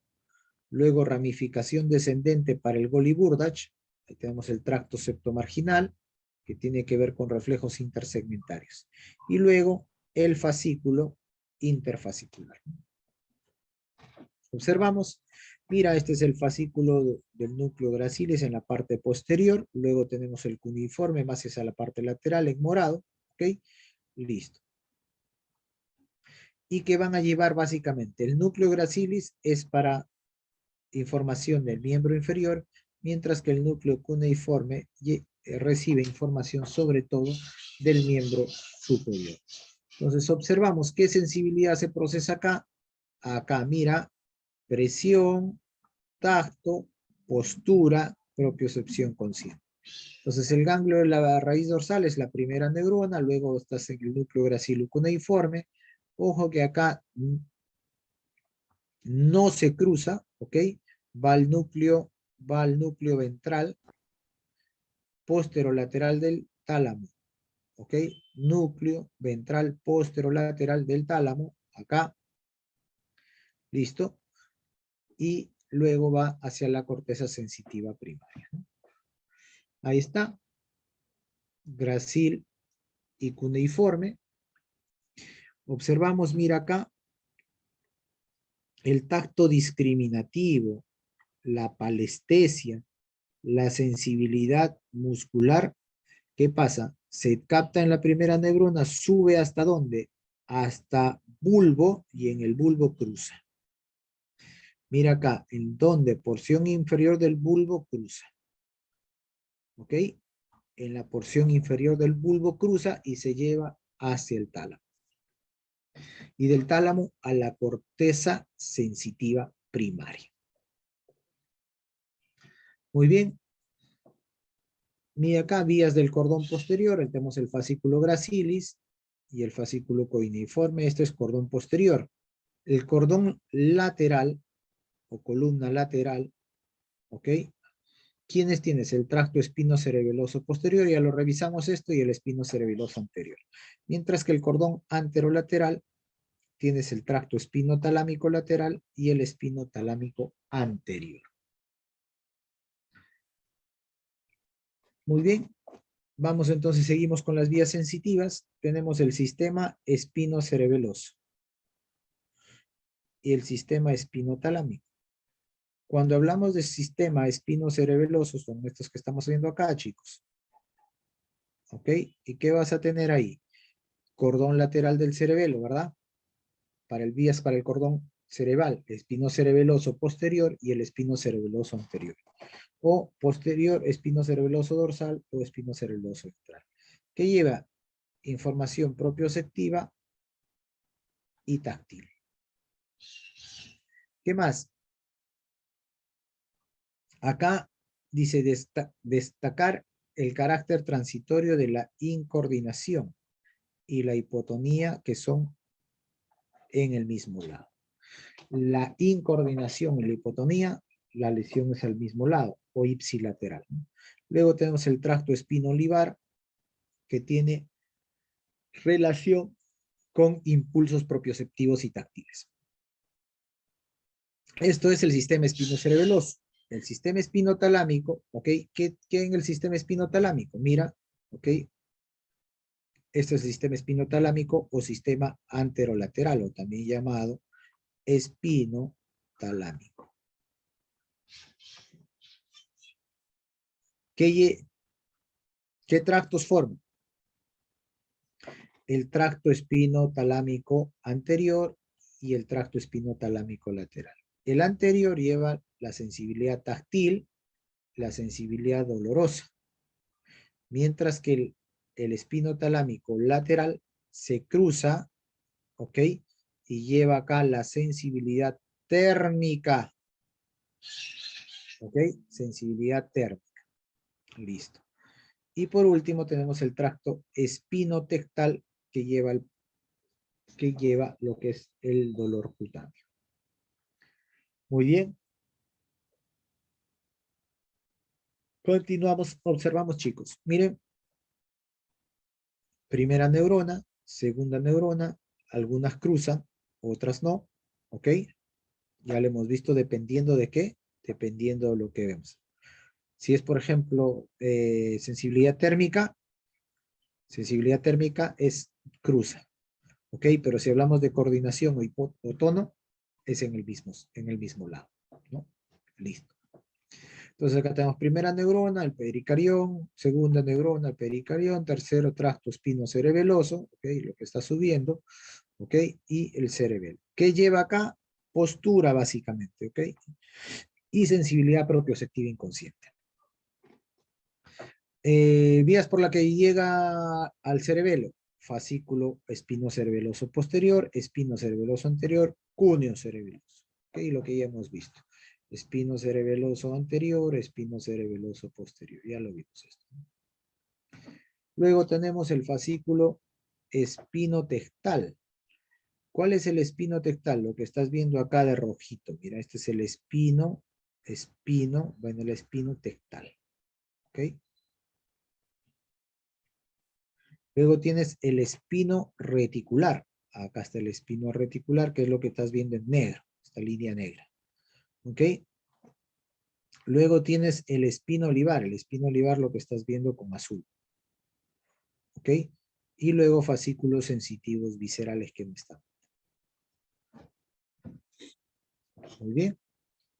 Luego ramificación descendente para el Gol y Burdach, ahí tenemos el tracto septomarginal, que tiene que ver con reflejos intersegmentarios. Y luego el fascículo interfascicular. Observamos, mira, este es el fascículo del núcleo gracilis en la parte posterior, luego tenemos el cuneiforme más hacia la parte lateral en morado, ¿ok? Listo. ¿Y qué van a llevar básicamente? El núcleo gracilis es para información del miembro inferior, mientras que el núcleo cuneiforme recibe información sobre todo del miembro superior. Entonces observamos qué sensibilidad se procesa acá. Acá, mira, presión, tacto, postura, propiocepción consciente. Entonces el ganglio de la raíz dorsal es la primera neurona, luego estás en el núcleo gracilo-cuneiforme. Ojo que acá no se cruza, ¿ok? Va al núcleo ventral, posterolateral del tálamo, ¿ok? Núcleo ventral posterolateral del tálamo, acá, listo, y luego va hacia la corteza sensitiva primaria. Ahí está, gracil y cuneiforme. Observamos, mira acá, el tacto discriminativo, la palestesia, la sensibilidad muscular. ¿Qué pasa? Se capta en la primera neurona, sube ¿hasta dónde? Hasta bulbo y en el bulbo cruza. Mira acá, en donde porción inferior del bulbo cruza. ¿Ok? En la porción inferior del bulbo cruza y se lleva hacia el tálamo. Y del tálamo a la corteza sensitiva primaria. Muy bien. Mira acá, vías del cordón posterior, tenemos el fascículo gracilis y el fascículo cuneiforme. Este es cordón posterior. El cordón lateral o columna lateral, ¿ok? ¿Quiénes tienes? El tracto espinocerebeloso posterior, ya lo revisamos esto, y el espinocerebeloso anterior. Mientras que el cordón anterolateral tienes el tracto espinotalámico lateral y el espinotalámico anterior. Muy bien. Vamos entonces, seguimos con las vías sensitivas. Tenemos el sistema espinocerebeloso y el sistema espinotalámico. Cuando hablamos de sistema espinocerebeloso, son estos que estamos viendo acá, chicos. ¿Ok? ¿Y qué vas a tener ahí? Cordón lateral del cerebelo, ¿verdad? Para el vías para el cordón cerebral, el espinocerebeloso posterior y el espinocerebeloso anterior. O posterior, espinocerebeloso dorsal o espinocerebeloso ventral. ¿Qué lleva? Información propioceptiva y táctil. ¿Qué más? Acá dice destacar el carácter transitorio de la incoordinación y la hipotonía, que son en el mismo lado. La incoordinación y la hipotonía, la lesión es al mismo lado, o ipsilateral, ¿no? Luego tenemos el tracto espino-olivar, que tiene relación con impulsos propioceptivos y táctiles. Esto es el sistema espinocerebeloso. El sistema espinotalámico, ¿ok? ¿Qué en el sistema espinotalámico? Mira, ¿ok? Este es el sistema espinotalámico o sistema anterolateral, o también llamado espinotalámico. ¿Qué tractos forman? El tracto espinotalámico anterior y el tracto espinotalámico lateral. El anterior lleva la sensibilidad táctil, la sensibilidad dolorosa, mientras que el espinotalámico lateral se cruza, ¿ok? Y lleva acá la sensibilidad térmica, ¿ok? Sensibilidad térmica. Listo. Y por último tenemos el tracto espinotectal que lleva lo que es el dolor cutáneo. Muy bien. Continuamos, observamos, chicos. Miren, primera neurona, segunda neurona, algunas cruzan, otras no, ¿ok? Ya lo hemos visto dependiendo de qué, dependiendo de lo que vemos. Si es, por ejemplo, sensibilidad térmica es cruza, ¿ok? Pero si hablamos de coordinación o tono, es en el mismo lado, ¿no? Listo. Entonces acá tenemos primera neurona, el pericarión, segunda neurona, el pericarión, tercero tracto espinocerebeloso, ¿ok? Lo que está subiendo, ¿ok? Y el cerebelo. ¿Qué lleva acá? Postura, básicamente, ¿ok? Y sensibilidad propioceptiva inconsciente. Vías por la que llega al cerebelo: fascículo espinocerebeloso posterior, espinocerebeloso anterior, cúneo cerebeloso. ¿Ok? Lo que ya hemos visto. Espinocerebeloso anterior, espinocerebeloso posterior. Ya lo vimos esto. Luego tenemos el fascículo espinotectal. ¿Cuál es el espinotectal? Lo que estás viendo acá de rojito. Mira, este es el bueno, el espinotectal. ¿Ok? Luego tienes el espino reticular. Acá está el espino reticular, que es lo que estás viendo en negro, esta línea negra. ¿Ok? Luego tienes el espino olivar lo que estás viendo con azul. ¿Ok? Y luego fascículos sensitivos viscerales que no están. Muy bien.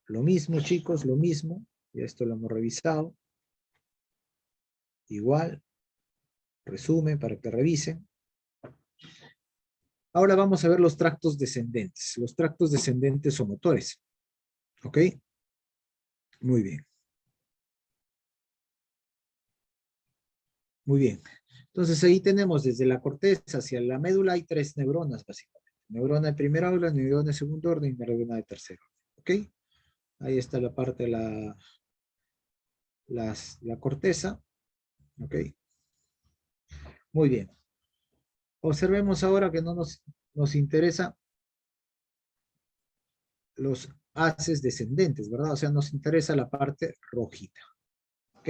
Lo mismo, chicos, lo mismo. Ya esto lo hemos revisado. Igual. Resumen para que revisen. Ahora vamos a ver los tractos descendentes. Los tractos descendentes son motores. ¿Ok? Muy bien. Muy bien. Entonces ahí tenemos desde la corteza hacia la médula hay 3 neuronas básicamente. Neurona de primer orden, neurona de segundo orden y neurona de tercer orden. ¿Ok? Ahí está la parte de la corteza. ¿Ok? Muy bien. Observemos ahora que no nos interesa los haces descendentes, ¿verdad? O sea, nos interesa la parte rojita. ¿Ok?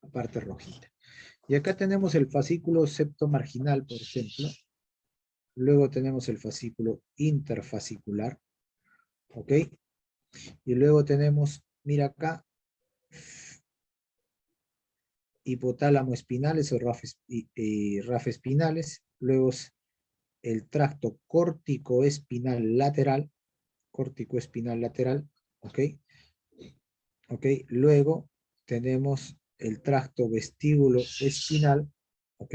La parte rojita. Y acá tenemos el fascículo septomarginal, por ejemplo. Luego tenemos el fascículo interfascicular. ¿Ok? Y luego tenemos, mira acá, hipotálamo espinales o RAF espinales. Luego el tracto córtico espinal lateral. ¿Ok? ¿Ok? Luego tenemos el tracto vestíbulo espinal. ¿Ok?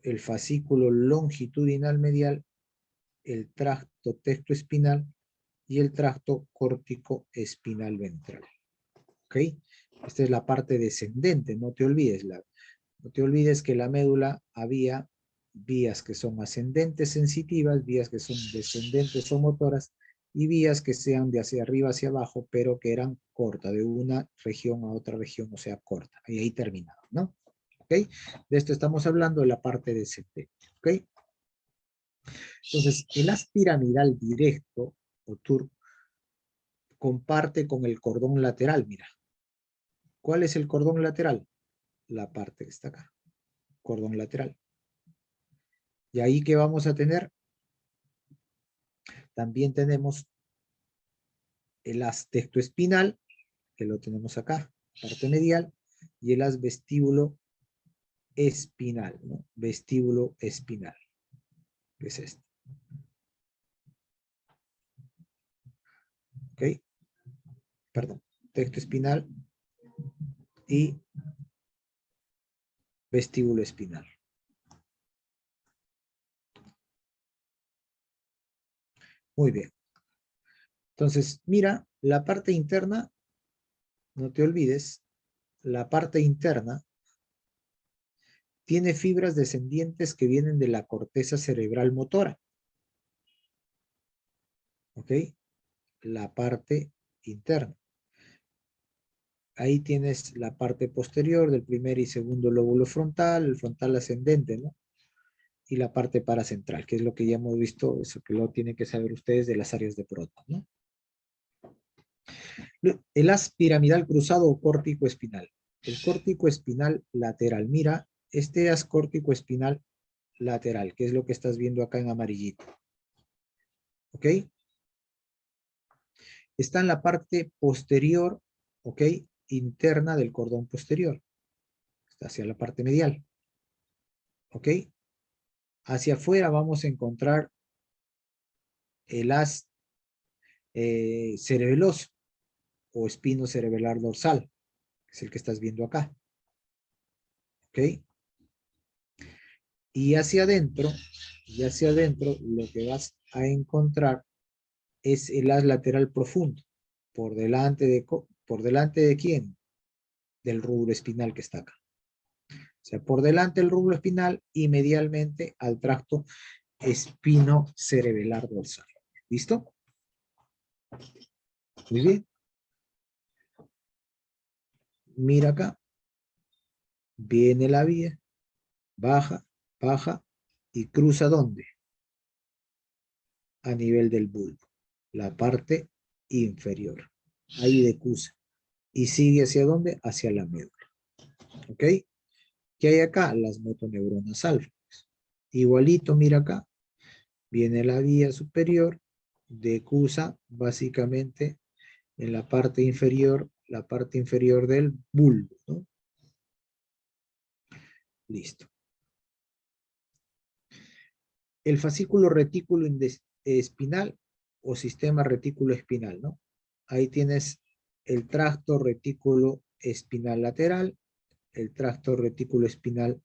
El fascículo longitudinal medial, el tracto tectoespinal y el tracto córtico espinal ventral. ¿Ok? Esta es la parte descendente, no te olvides. No te olvides que la médula había vías que son ascendentes sensitivas, vías que son descendentes o motoras, y vías que sean de hacia arriba hacia abajo, pero que eran cortas, de una región a otra región, o sea, corta. Y ahí terminaba, ¿no? ¿ok? De esto estamos hablando de la parte descendente, ¿ok? Entonces, el haz piramidal directo, o TUR, comparte con el cordón lateral, mira. ¿Cuál es el cordón lateral? La parte que está acá, cordón lateral. Y ahí que vamos a tener, también tenemos el haz tectoespinal, que lo tenemos acá, parte medial, y el haz vestíbulo espinal, ¿no? Vestíbulo espinal, que es este. ¿Ok? Perdón, tectoespinal y vestíbulo espinal. Muy bien. Entonces, mira, la parte interna, no te olvides, la parte interna tiene fibras descendientes que vienen de la corteza cerebral motora. ¿Ok? La parte interna. Ahí tienes la parte posterior del primer y segundo lóbulo frontal, el frontal ascendente, ¿no? Y la parte paracentral, que es lo que ya hemos visto, eso que lo tienen que saber ustedes de las áreas de Proton, ¿no? El haz piramidal cruzado o córtico espinal. El córtico espinal lateral. Mira, este haz córtico espinal lateral, que es lo que estás viendo acá en amarillito. ¿Ok? Está en la parte posterior, ¿ok? Interna del cordón posterior. Está hacia la parte medial. ¿Ok? Hacia afuera vamos a encontrar el haz cerebeloso o espino cerebelar dorsal, que es el que estás viendo acá. ¿Ok? Y hacia adentro lo que vas a encontrar es el haz lateral profundo. ¿Por delante de quién? Del rubro espinal que está acá. O sea, por delante del rubro espinal y medialmente al tracto espino cerebelar dorsal. ¿Listo? Muy bien. Mira acá. Viene la vía. Baja, baja y cruza ¿dónde? A nivel del bulbo. La parte inferior. Ahí decusa. Y sigue hacia dónde? Hacia la médula. ¿Ok? ¿Qué hay acá? Las motoneuronas alfa. Igualito, mira acá. Viene la vía superior. Decusa básicamente en la parte inferior del bulbo, ¿no? Listo. El fascículo retículo espinal o sistema retículo espinal, ¿no? Ahí tienes el tracto retículo espinal lateral, el tracto retículo espinal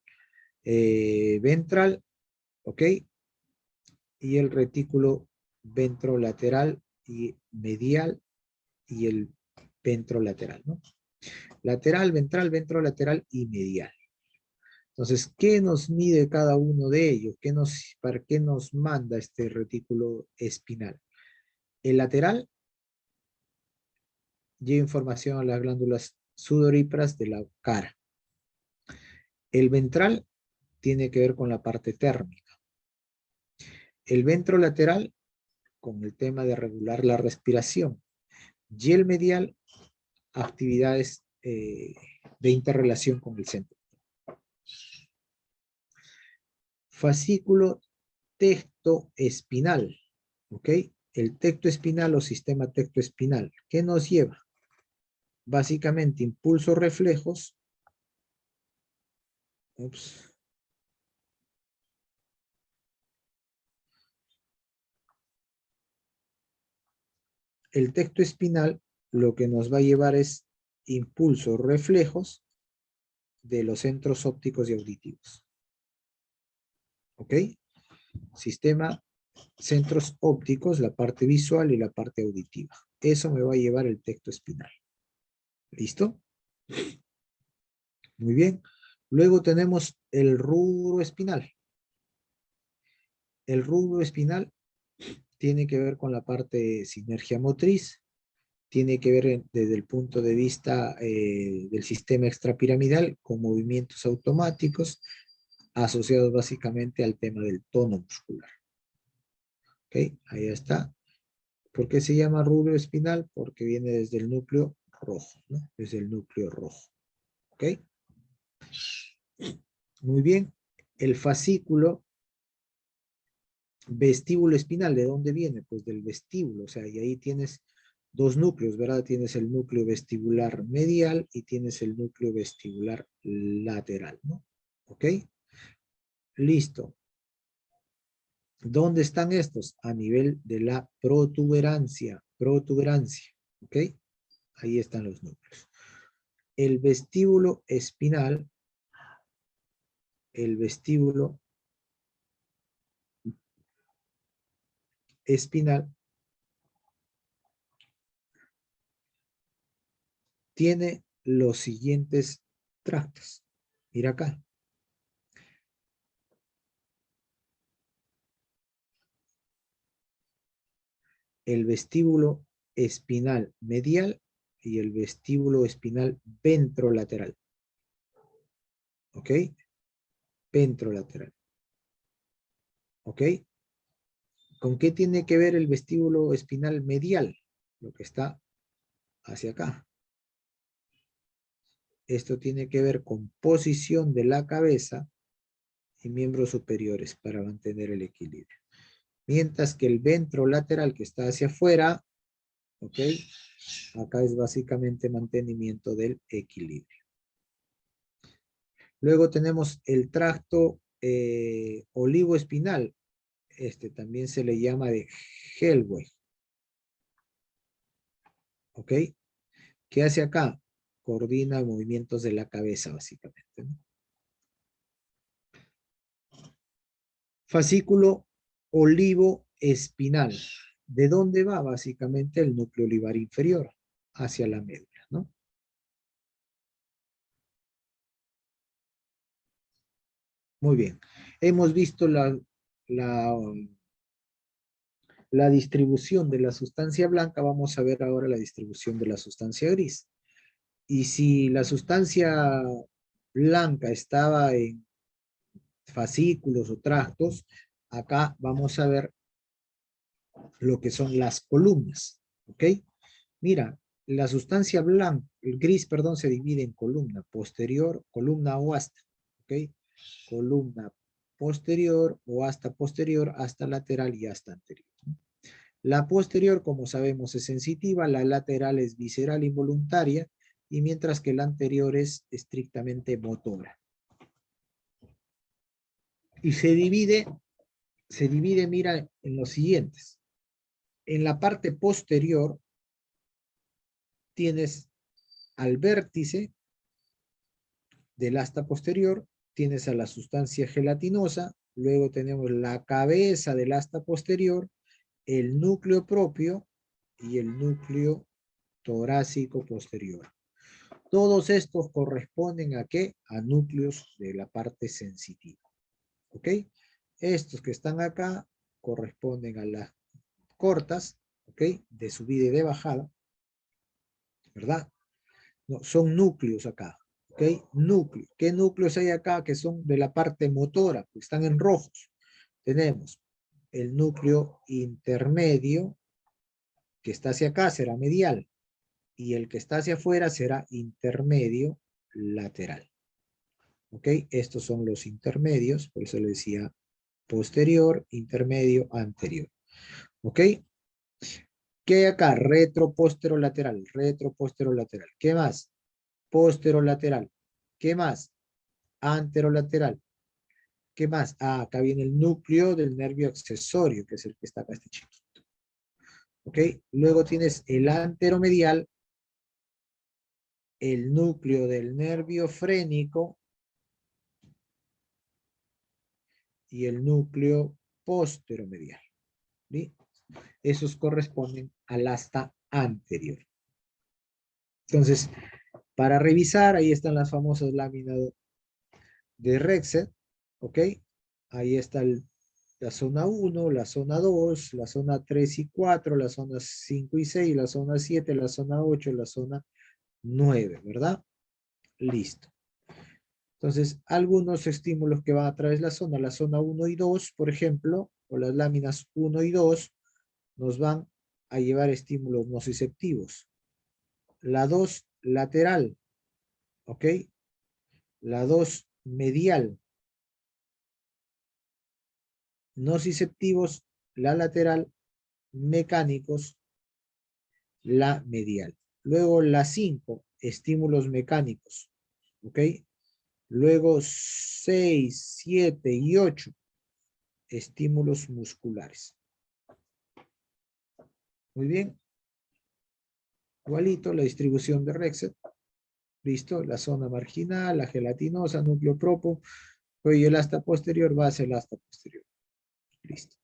ventral, ¿ok? Y el retículo ventrolateral y medial y el ventrolateral, ¿no? Lateral, ventral, ventrolateral y medial. Entonces, ¿qué nos mide cada uno de ellos? ¿Para qué nos manda este retículo espinal? El lateral lleva información a las glándulas sudoríparas de la cara. El ventral tiene que ver con la parte térmica. El ventrolateral con el tema de regular la respiración. Y el medial, actividades de interrelación con el centro. Fascículo tectoespinal, ¿ok? El tectoespinal o sistema tectoespinal, ¿qué nos lleva? Básicamente impulsos reflejos. Ups. El tectoespinal lo que nos va a llevar es impulsos reflejos de los centros ópticos y auditivos. ¿Ok? Sistema centros ópticos, la parte visual y la parte auditiva. Eso me va a llevar el tectoespinal. ¿Listo? Muy bien. Luego tenemos el rubro espinal. El rubro espinal tiene que ver con la parte de sinergia motriz, tiene que ver desde el punto de vista del sistema extrapiramidal con movimientos automáticos asociados básicamente al tema del tono muscular. ¿Ok? Ahí está. ¿Por qué se llama rubio espinal? Porque viene desde el núcleo rojo, ¿no? Desde el núcleo rojo. ¿Ok? Muy bien. El fascículo vestíbulo espinal, ¿de dónde viene? Pues del vestíbulo, o sea, y ahí tienes dos núcleos, ¿verdad? Tienes el núcleo vestibular medial y tienes el núcleo vestibular lateral, ¿no? ¿Ok? Listo. ¿Dónde están estos? A nivel de la protuberancia, ¿ok? Ahí están los núcleos. El vestíbulo espinal, el vestíbulo espinal tiene los siguientes tractos. Mira acá. El vestíbulo espinal medial y el vestíbulo espinal ventrolateral. ¿Ok? Ventrolateral. ¿Ok? ¿Con qué tiene que ver el vestíbulo espinal medial? Lo que está hacia acá. Esto tiene que ver con posición de la cabeza y miembros superiores para mantener el equilibrio. Mientras que el ventrolateral que está hacia afuera, ¿ok? Acá es básicamente mantenimiento del equilibrio. Luego tenemos el tracto olivoespinal. Este también se le llama de Helweg. ¿Ok? ¿Qué hace acá? Coordina movimientos de la cabeza, básicamente, ¿no? Fascículo olivoespinal. ¿De dónde va? Básicamente el núcleo olivar inferior, hacia la médula, ¿no? Muy bien. Hemos visto la, la distribución de la sustancia blanca. Vamos a ver ahora la distribución de la sustancia gris. Y si la sustancia blanca estaba en fascículos o tractos, acá vamos a ver lo que son las columnas, ¿ok? Mira, la sustancia blanca, el gris, perdón, se divide en columna posterior, columna o asta, ¿ok? Columna posterior o asta posterior, asta lateral y asta anterior, ¿no? La posterior, como sabemos, es sensitiva, la lateral es visceral involuntaria, y mientras que la anterior es estrictamente motora. Y se divide, mira, en los siguientes. En la parte posterior tienes al vértice del asta posterior, tienes a la sustancia gelatinosa, luego tenemos la cabeza del asta posterior, el núcleo propio y el núcleo torácico posterior. Todos estos corresponden a ¿qué? A núcleos de la parte sensitiva. ¿Ok? Estos que están acá corresponden a las cortas, ¿ok? De subida y de bajada, ¿verdad? No, son núcleos acá, ¿ok? Núcleos. ¿Qué núcleos hay acá que son de la parte motora? Que están en rojos. Tenemos el núcleo intermedio, que está hacia acá, será medial, y el que está hacia afuera será intermedio lateral. ¿Ok? Estos son los intermedios, por eso le decía posterior, intermedio, anterior. ¿Ok? ¿Qué hay acá? Retroposterolateral, retroposterolateral. ¿Qué más? Posterolateral. ¿Qué más? Anterolateral. ¿Qué más? Ah, acá viene el núcleo del nervio accesorio, que es el que está acá, este chiquito. ¿Ok? Luego tienes el anteromedial, el núcleo del nervio frénico y el núcleo posteromedial. ¿Sí? Esos corresponden al asta anterior. Entonces, para revisar, ahí están las famosas láminas de Rexed, ¿ok? Ahí está la zona 1, la zona 2, la zona 3 y 4, la zona 5 y 6, la zona 7, la zona 8, la zona 9, ¿verdad? Listo. Entonces, algunos estímulos que van a través de la zona 1 y 2, por ejemplo, o las láminas 1 y 2, nos van a llevar estímulos nociceptivos. La 2 lateral, ¿ok? La 2 medial. Nociceptivos, la lateral, mecánicos, la medial. Luego la 5, estímulos mecánicos, ¿ok? Luego 6, 7 y 8, estímulos musculares. Muy bien. Igualito la distribución de Rexet. Listo. La zona marginal, la gelatinosa, núcleo propio, y el asta posterior va a ser el asta posterior. Listo.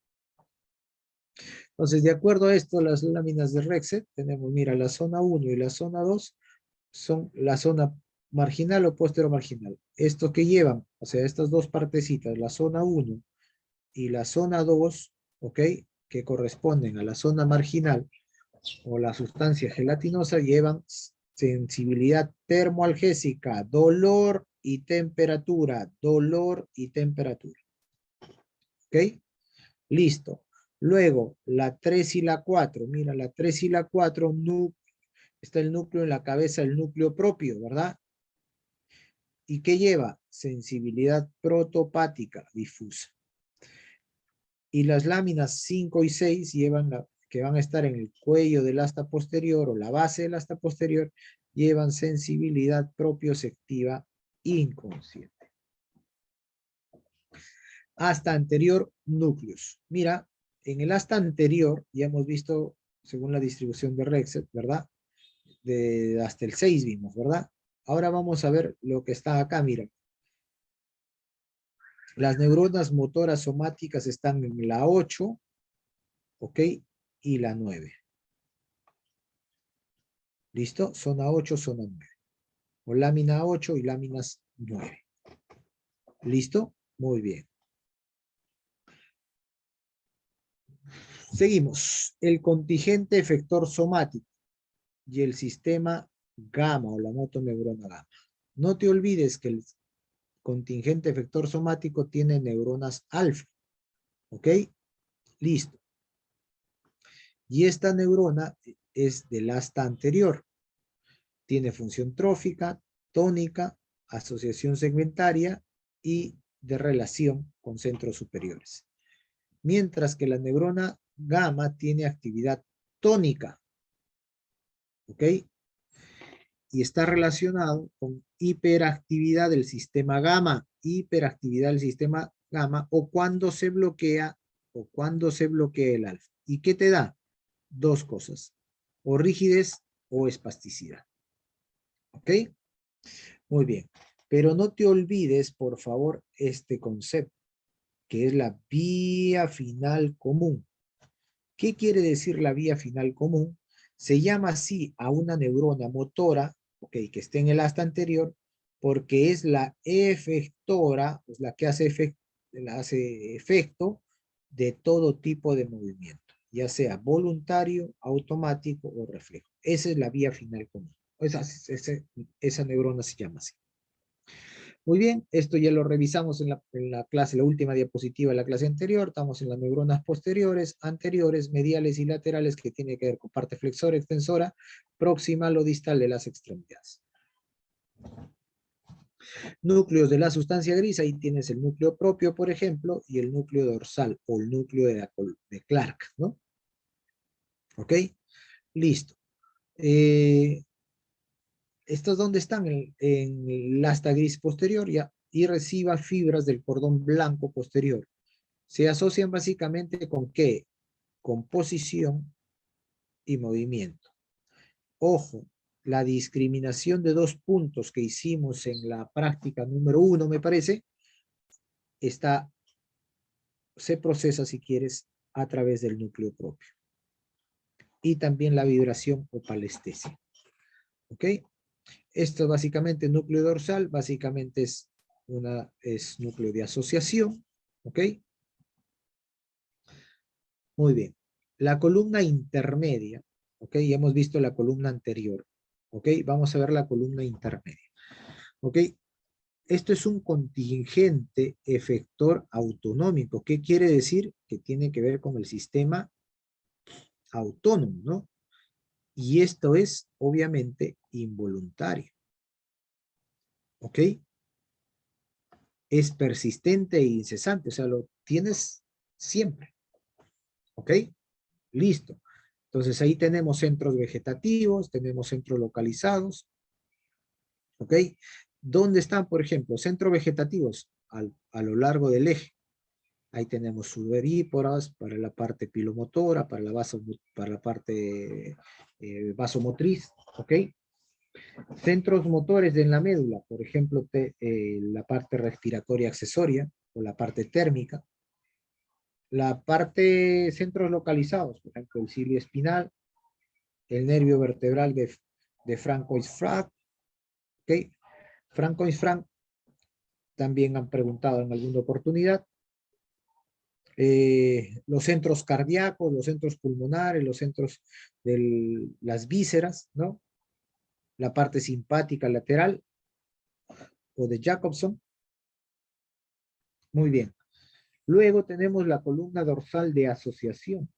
Entonces, de acuerdo a esto, las láminas de Rexet, tenemos, mira, la zona 1 y la zona 2 son la zona marginal o posteromarginal. Esto que llevan, o sea, estas dos partecitas, la zona 1 y la zona 2, ¿ok? Que corresponden a la zona marginal o la sustancia gelatinosa, llevan sensibilidad termoalgésica, dolor y temperatura, dolor y temperatura. ¿Ok? Listo. Luego, la 3 y la 4. Mira, la 3 y la 4, está el núcleo en la cabeza, el núcleo propio, ¿verdad? ¿Y qué lleva? Sensibilidad protopática difusa. Y las láminas 5 y 6 llevan que van a estar en el cuello del asta posterior o la base del asta posterior, llevan sensibilidad propioceptiva inconsciente. Asta anterior, núcleos. Mira, en el asta anterior, ya hemos visto, según la distribución de Rexet, ¿verdad? Hasta el 6 vimos, ¿verdad? Ahora vamos a ver lo que está acá, mira. Las neuronas motoras somáticas están en la 8, ¿ok? Y la 9. ¿Listo? Zona 8, zona 9. O lámina 8 y láminas 9. ¿Listo? Muy bien. Seguimos. El contingente efector somático y el sistema gamma o la motoneurona gamma. No te olvides que el contingente efector somático tiene neuronas alfa. ¿Ok? Listo. Y esta neurona es del asta anterior. Tiene función trófica, tónica, asociación segmentaria y de relación con centros superiores. Mientras que la neurona gamma tiene actividad tónica, ¿ok? Y está relacionado con hiperactividad del sistema gamma, hiperactividad del sistema gamma, o cuando se bloquea el alfa. ¿Y qué te da? Dos cosas, o rigidez o espasticidad. ¿Ok? Muy bien. Pero no te olvides, por favor, este concepto, que es la vía final común. ¿Qué quiere decir la vía final común? Se llama así a una neurona motora, okay, que esté en el asta anterior, porque es la efectora, pues la que hace efecto de todo tipo de movimiento, ya sea voluntario, automático o reflejo. Esa es la vía final común. Esa neurona se llama así. Muy bien, esto ya lo revisamos en la clase, la última diapositiva de la clase anterior. Estamos en las neuronas posteriores, anteriores, mediales y laterales, que tiene que ver con parte flexora, extensora, proximal o distal de las extremidades. Núcleos de la sustancia gris, ahí tienes el núcleo propio, por ejemplo, y el núcleo dorsal o el núcleo de Clark, ¿no? ¿Ok? Listo. ¿Estos dónde están? En el asta gris posterior ya, y reciba fibras del cordón blanco posterior. Se asocian básicamente con ¿qué? Con posición y movimiento. Ojo, la discriminación de dos puntos que hicimos en la práctica número 1, me parece, se procesa, si quieres, a través del núcleo propio. Y también la vibración o palestesia. ¿Ok? Esto básicamente, núcleo dorsal, básicamente es núcleo de asociación. ¿Ok? Muy bien. La columna intermedia, ¿ok? Ya hemos visto la columna anterior, ¿ok? Vamos a ver la columna intermedia, ¿ok? Esto es un contingente efector autonómico. ¿Qué quiere decir? Que tiene que ver con el sistema autónomo, ¿no? Y esto es, obviamente, involuntario, ¿ok? Es persistente e incesante, o sea, lo tienes siempre, ¿ok? Listo. Entonces ahí tenemos centros vegetativos, tenemos centros localizados, ¿ok? ¿Dónde están, por ejemplo, centros vegetativos? A lo largo del eje. Ahí tenemos sudoríporas para la parte pilomotora, para la parte vasomotriz, ¿ok? Centros motores en la médula, por ejemplo, la parte respiratoria accesoria o la parte térmica. La parte centros localizados, por ejemplo, el cilio espinal, el nervio vertebral de Francois-Frank, ¿ok? Francois-Frank también han preguntado en alguna oportunidad. Los centros cardíacos, los centros pulmonares, los centros de las vísceras, ¿no? La parte simpática lateral o de Jacobson. Muy bien. Luego tenemos la columna dorsal de asociación.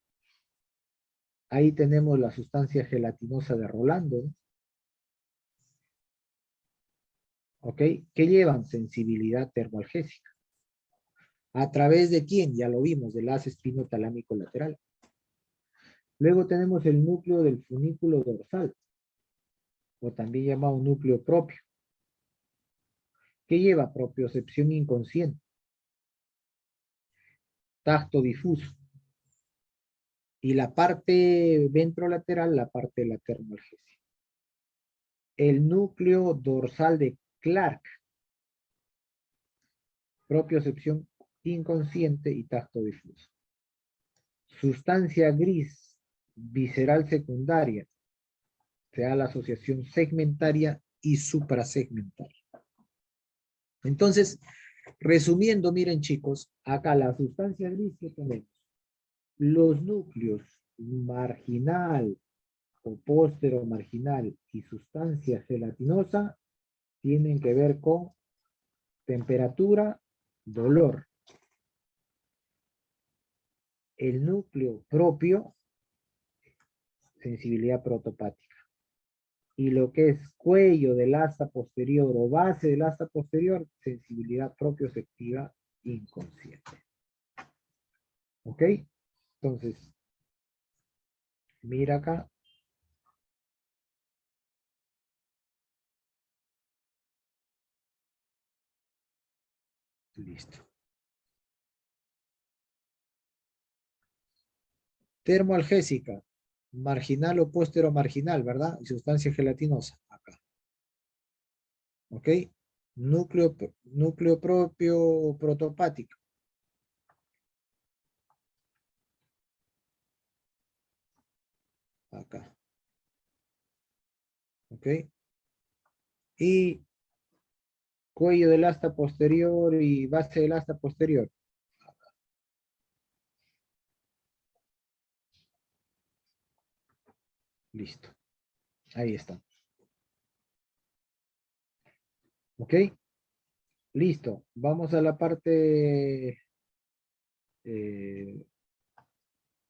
Ahí tenemos la sustancia gelatinosa de Rolando, ¿no? ¿Ok? Que llevan sensibilidad termoalgésica. ¿A través de quién? Ya lo vimos, del haz espinotalámico lateral. Luego tenemos el núcleo del funículo dorsal, o también llamado núcleo propio, que lleva propiocepción inconsciente, tacto difuso, y la parte ventrolateral, la parte de la termoalgesia. El núcleo dorsal de Clark, propiocepción inconsciente y tacto difuso. Sustancia gris visceral secundaria, se da la asociación segmentaria y suprasegmentaria. Entonces, resumiendo, miren chicos, acá la sustancia gris que tenemos, los núcleos marginal o póstero-marginal y sustancia gelatinosa tienen que ver con temperatura, dolor. El núcleo propio, sensibilidad protopática. Y lo que es cuello del asta posterior o base del asta posterior, sensibilidad propioceptiva inconsciente. ¿Ok? Entonces, mira acá. Listo. Termoalgésica, marginal o póstero marginal, ¿verdad? Y sustancia gelatinosa, acá. ¿Ok? Núcleo propio protopático. Acá. ¿Ok? Y cuello del asta posterior y base del asta posterior. Listo. Ahí está. ¿Ok? Listo. Vamos a la parte eh,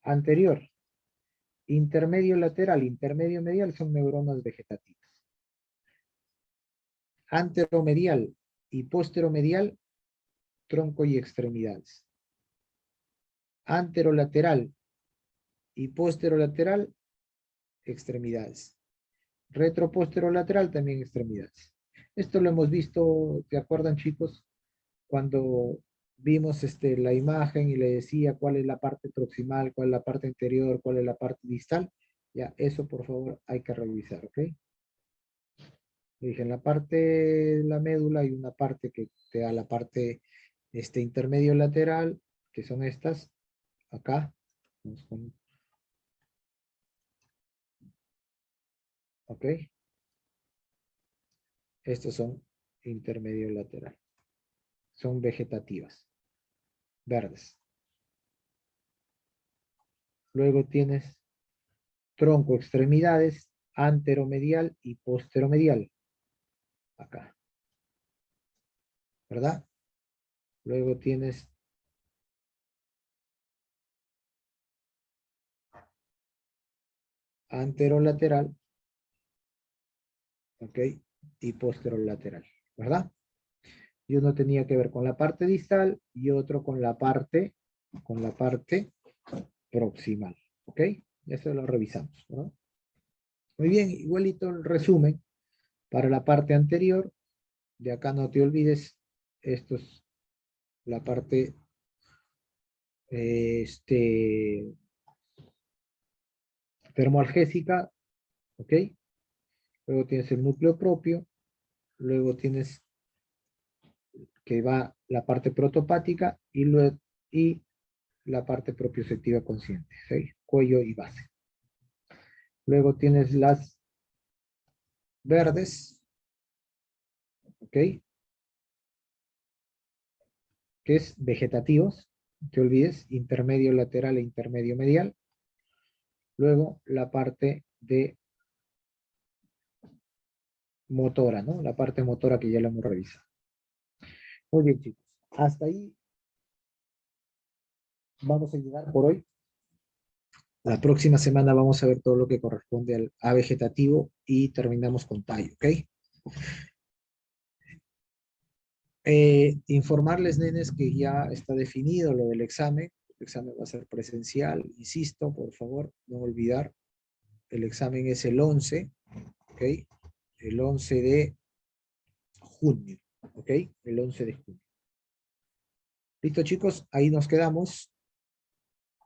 anterior. Intermedio lateral, intermedio medial son neuronas vegetativas. Anteromedial y posteromedial, tronco y extremidades. Anterolateral y posterolateral, extremidades. Retroposterolateral, también extremidades. Esto lo hemos visto, ¿te acuerdan chicos? Cuando vimos la imagen y le decía cuál es la parte proximal, cuál es la parte anterior, cuál es la parte distal. Ya, eso por favor hay que revisar, ¿ok? Dije, en la parte de la médula hay una parte que te da la parte intermedio lateral, que son estas, acá. ¿Ok? Estos son intermedio lateral. Son vegetativas, verdes. Luego tienes tronco, extremidades, anteromedial y posteromedial. Acá. ¿Verdad? Luego tienes anterolateral, ¿ok? Y posterolateral, ¿verdad? Y uno tenía que ver con la parte distal y otro con la parte proximal, ¿ok? Eso lo revisamos, ¿no? Muy bien, igualito el resumen para la parte anterior. De acá no te olvides, esto es la parte termoalgésica, ¿ok? Luego tienes el núcleo propio, luego tienes que va la parte protopática y la parte propioceptiva consciente, ¿sí? Cuello y base. Luego tienes las verdes, ¿ok? Que es vegetativos, no te olvides, intermedio lateral e intermedio medial. Luego la parte de motora, ¿no? La parte motora que ya la hemos revisado. Muy bien, chicos. Hasta ahí vamos a llegar por hoy. La próxima semana vamos a ver todo lo que corresponde al A vegetativo y terminamos con tallo, ¿ok? Informarles, nenes, que ya está definido lo del examen. El examen va a ser presencial, insisto, por favor, no olvidar. El examen es el 11, ¿ok? El 11 de junio, ¿ok? El 11 de junio. Listo, chicos, ahí nos quedamos.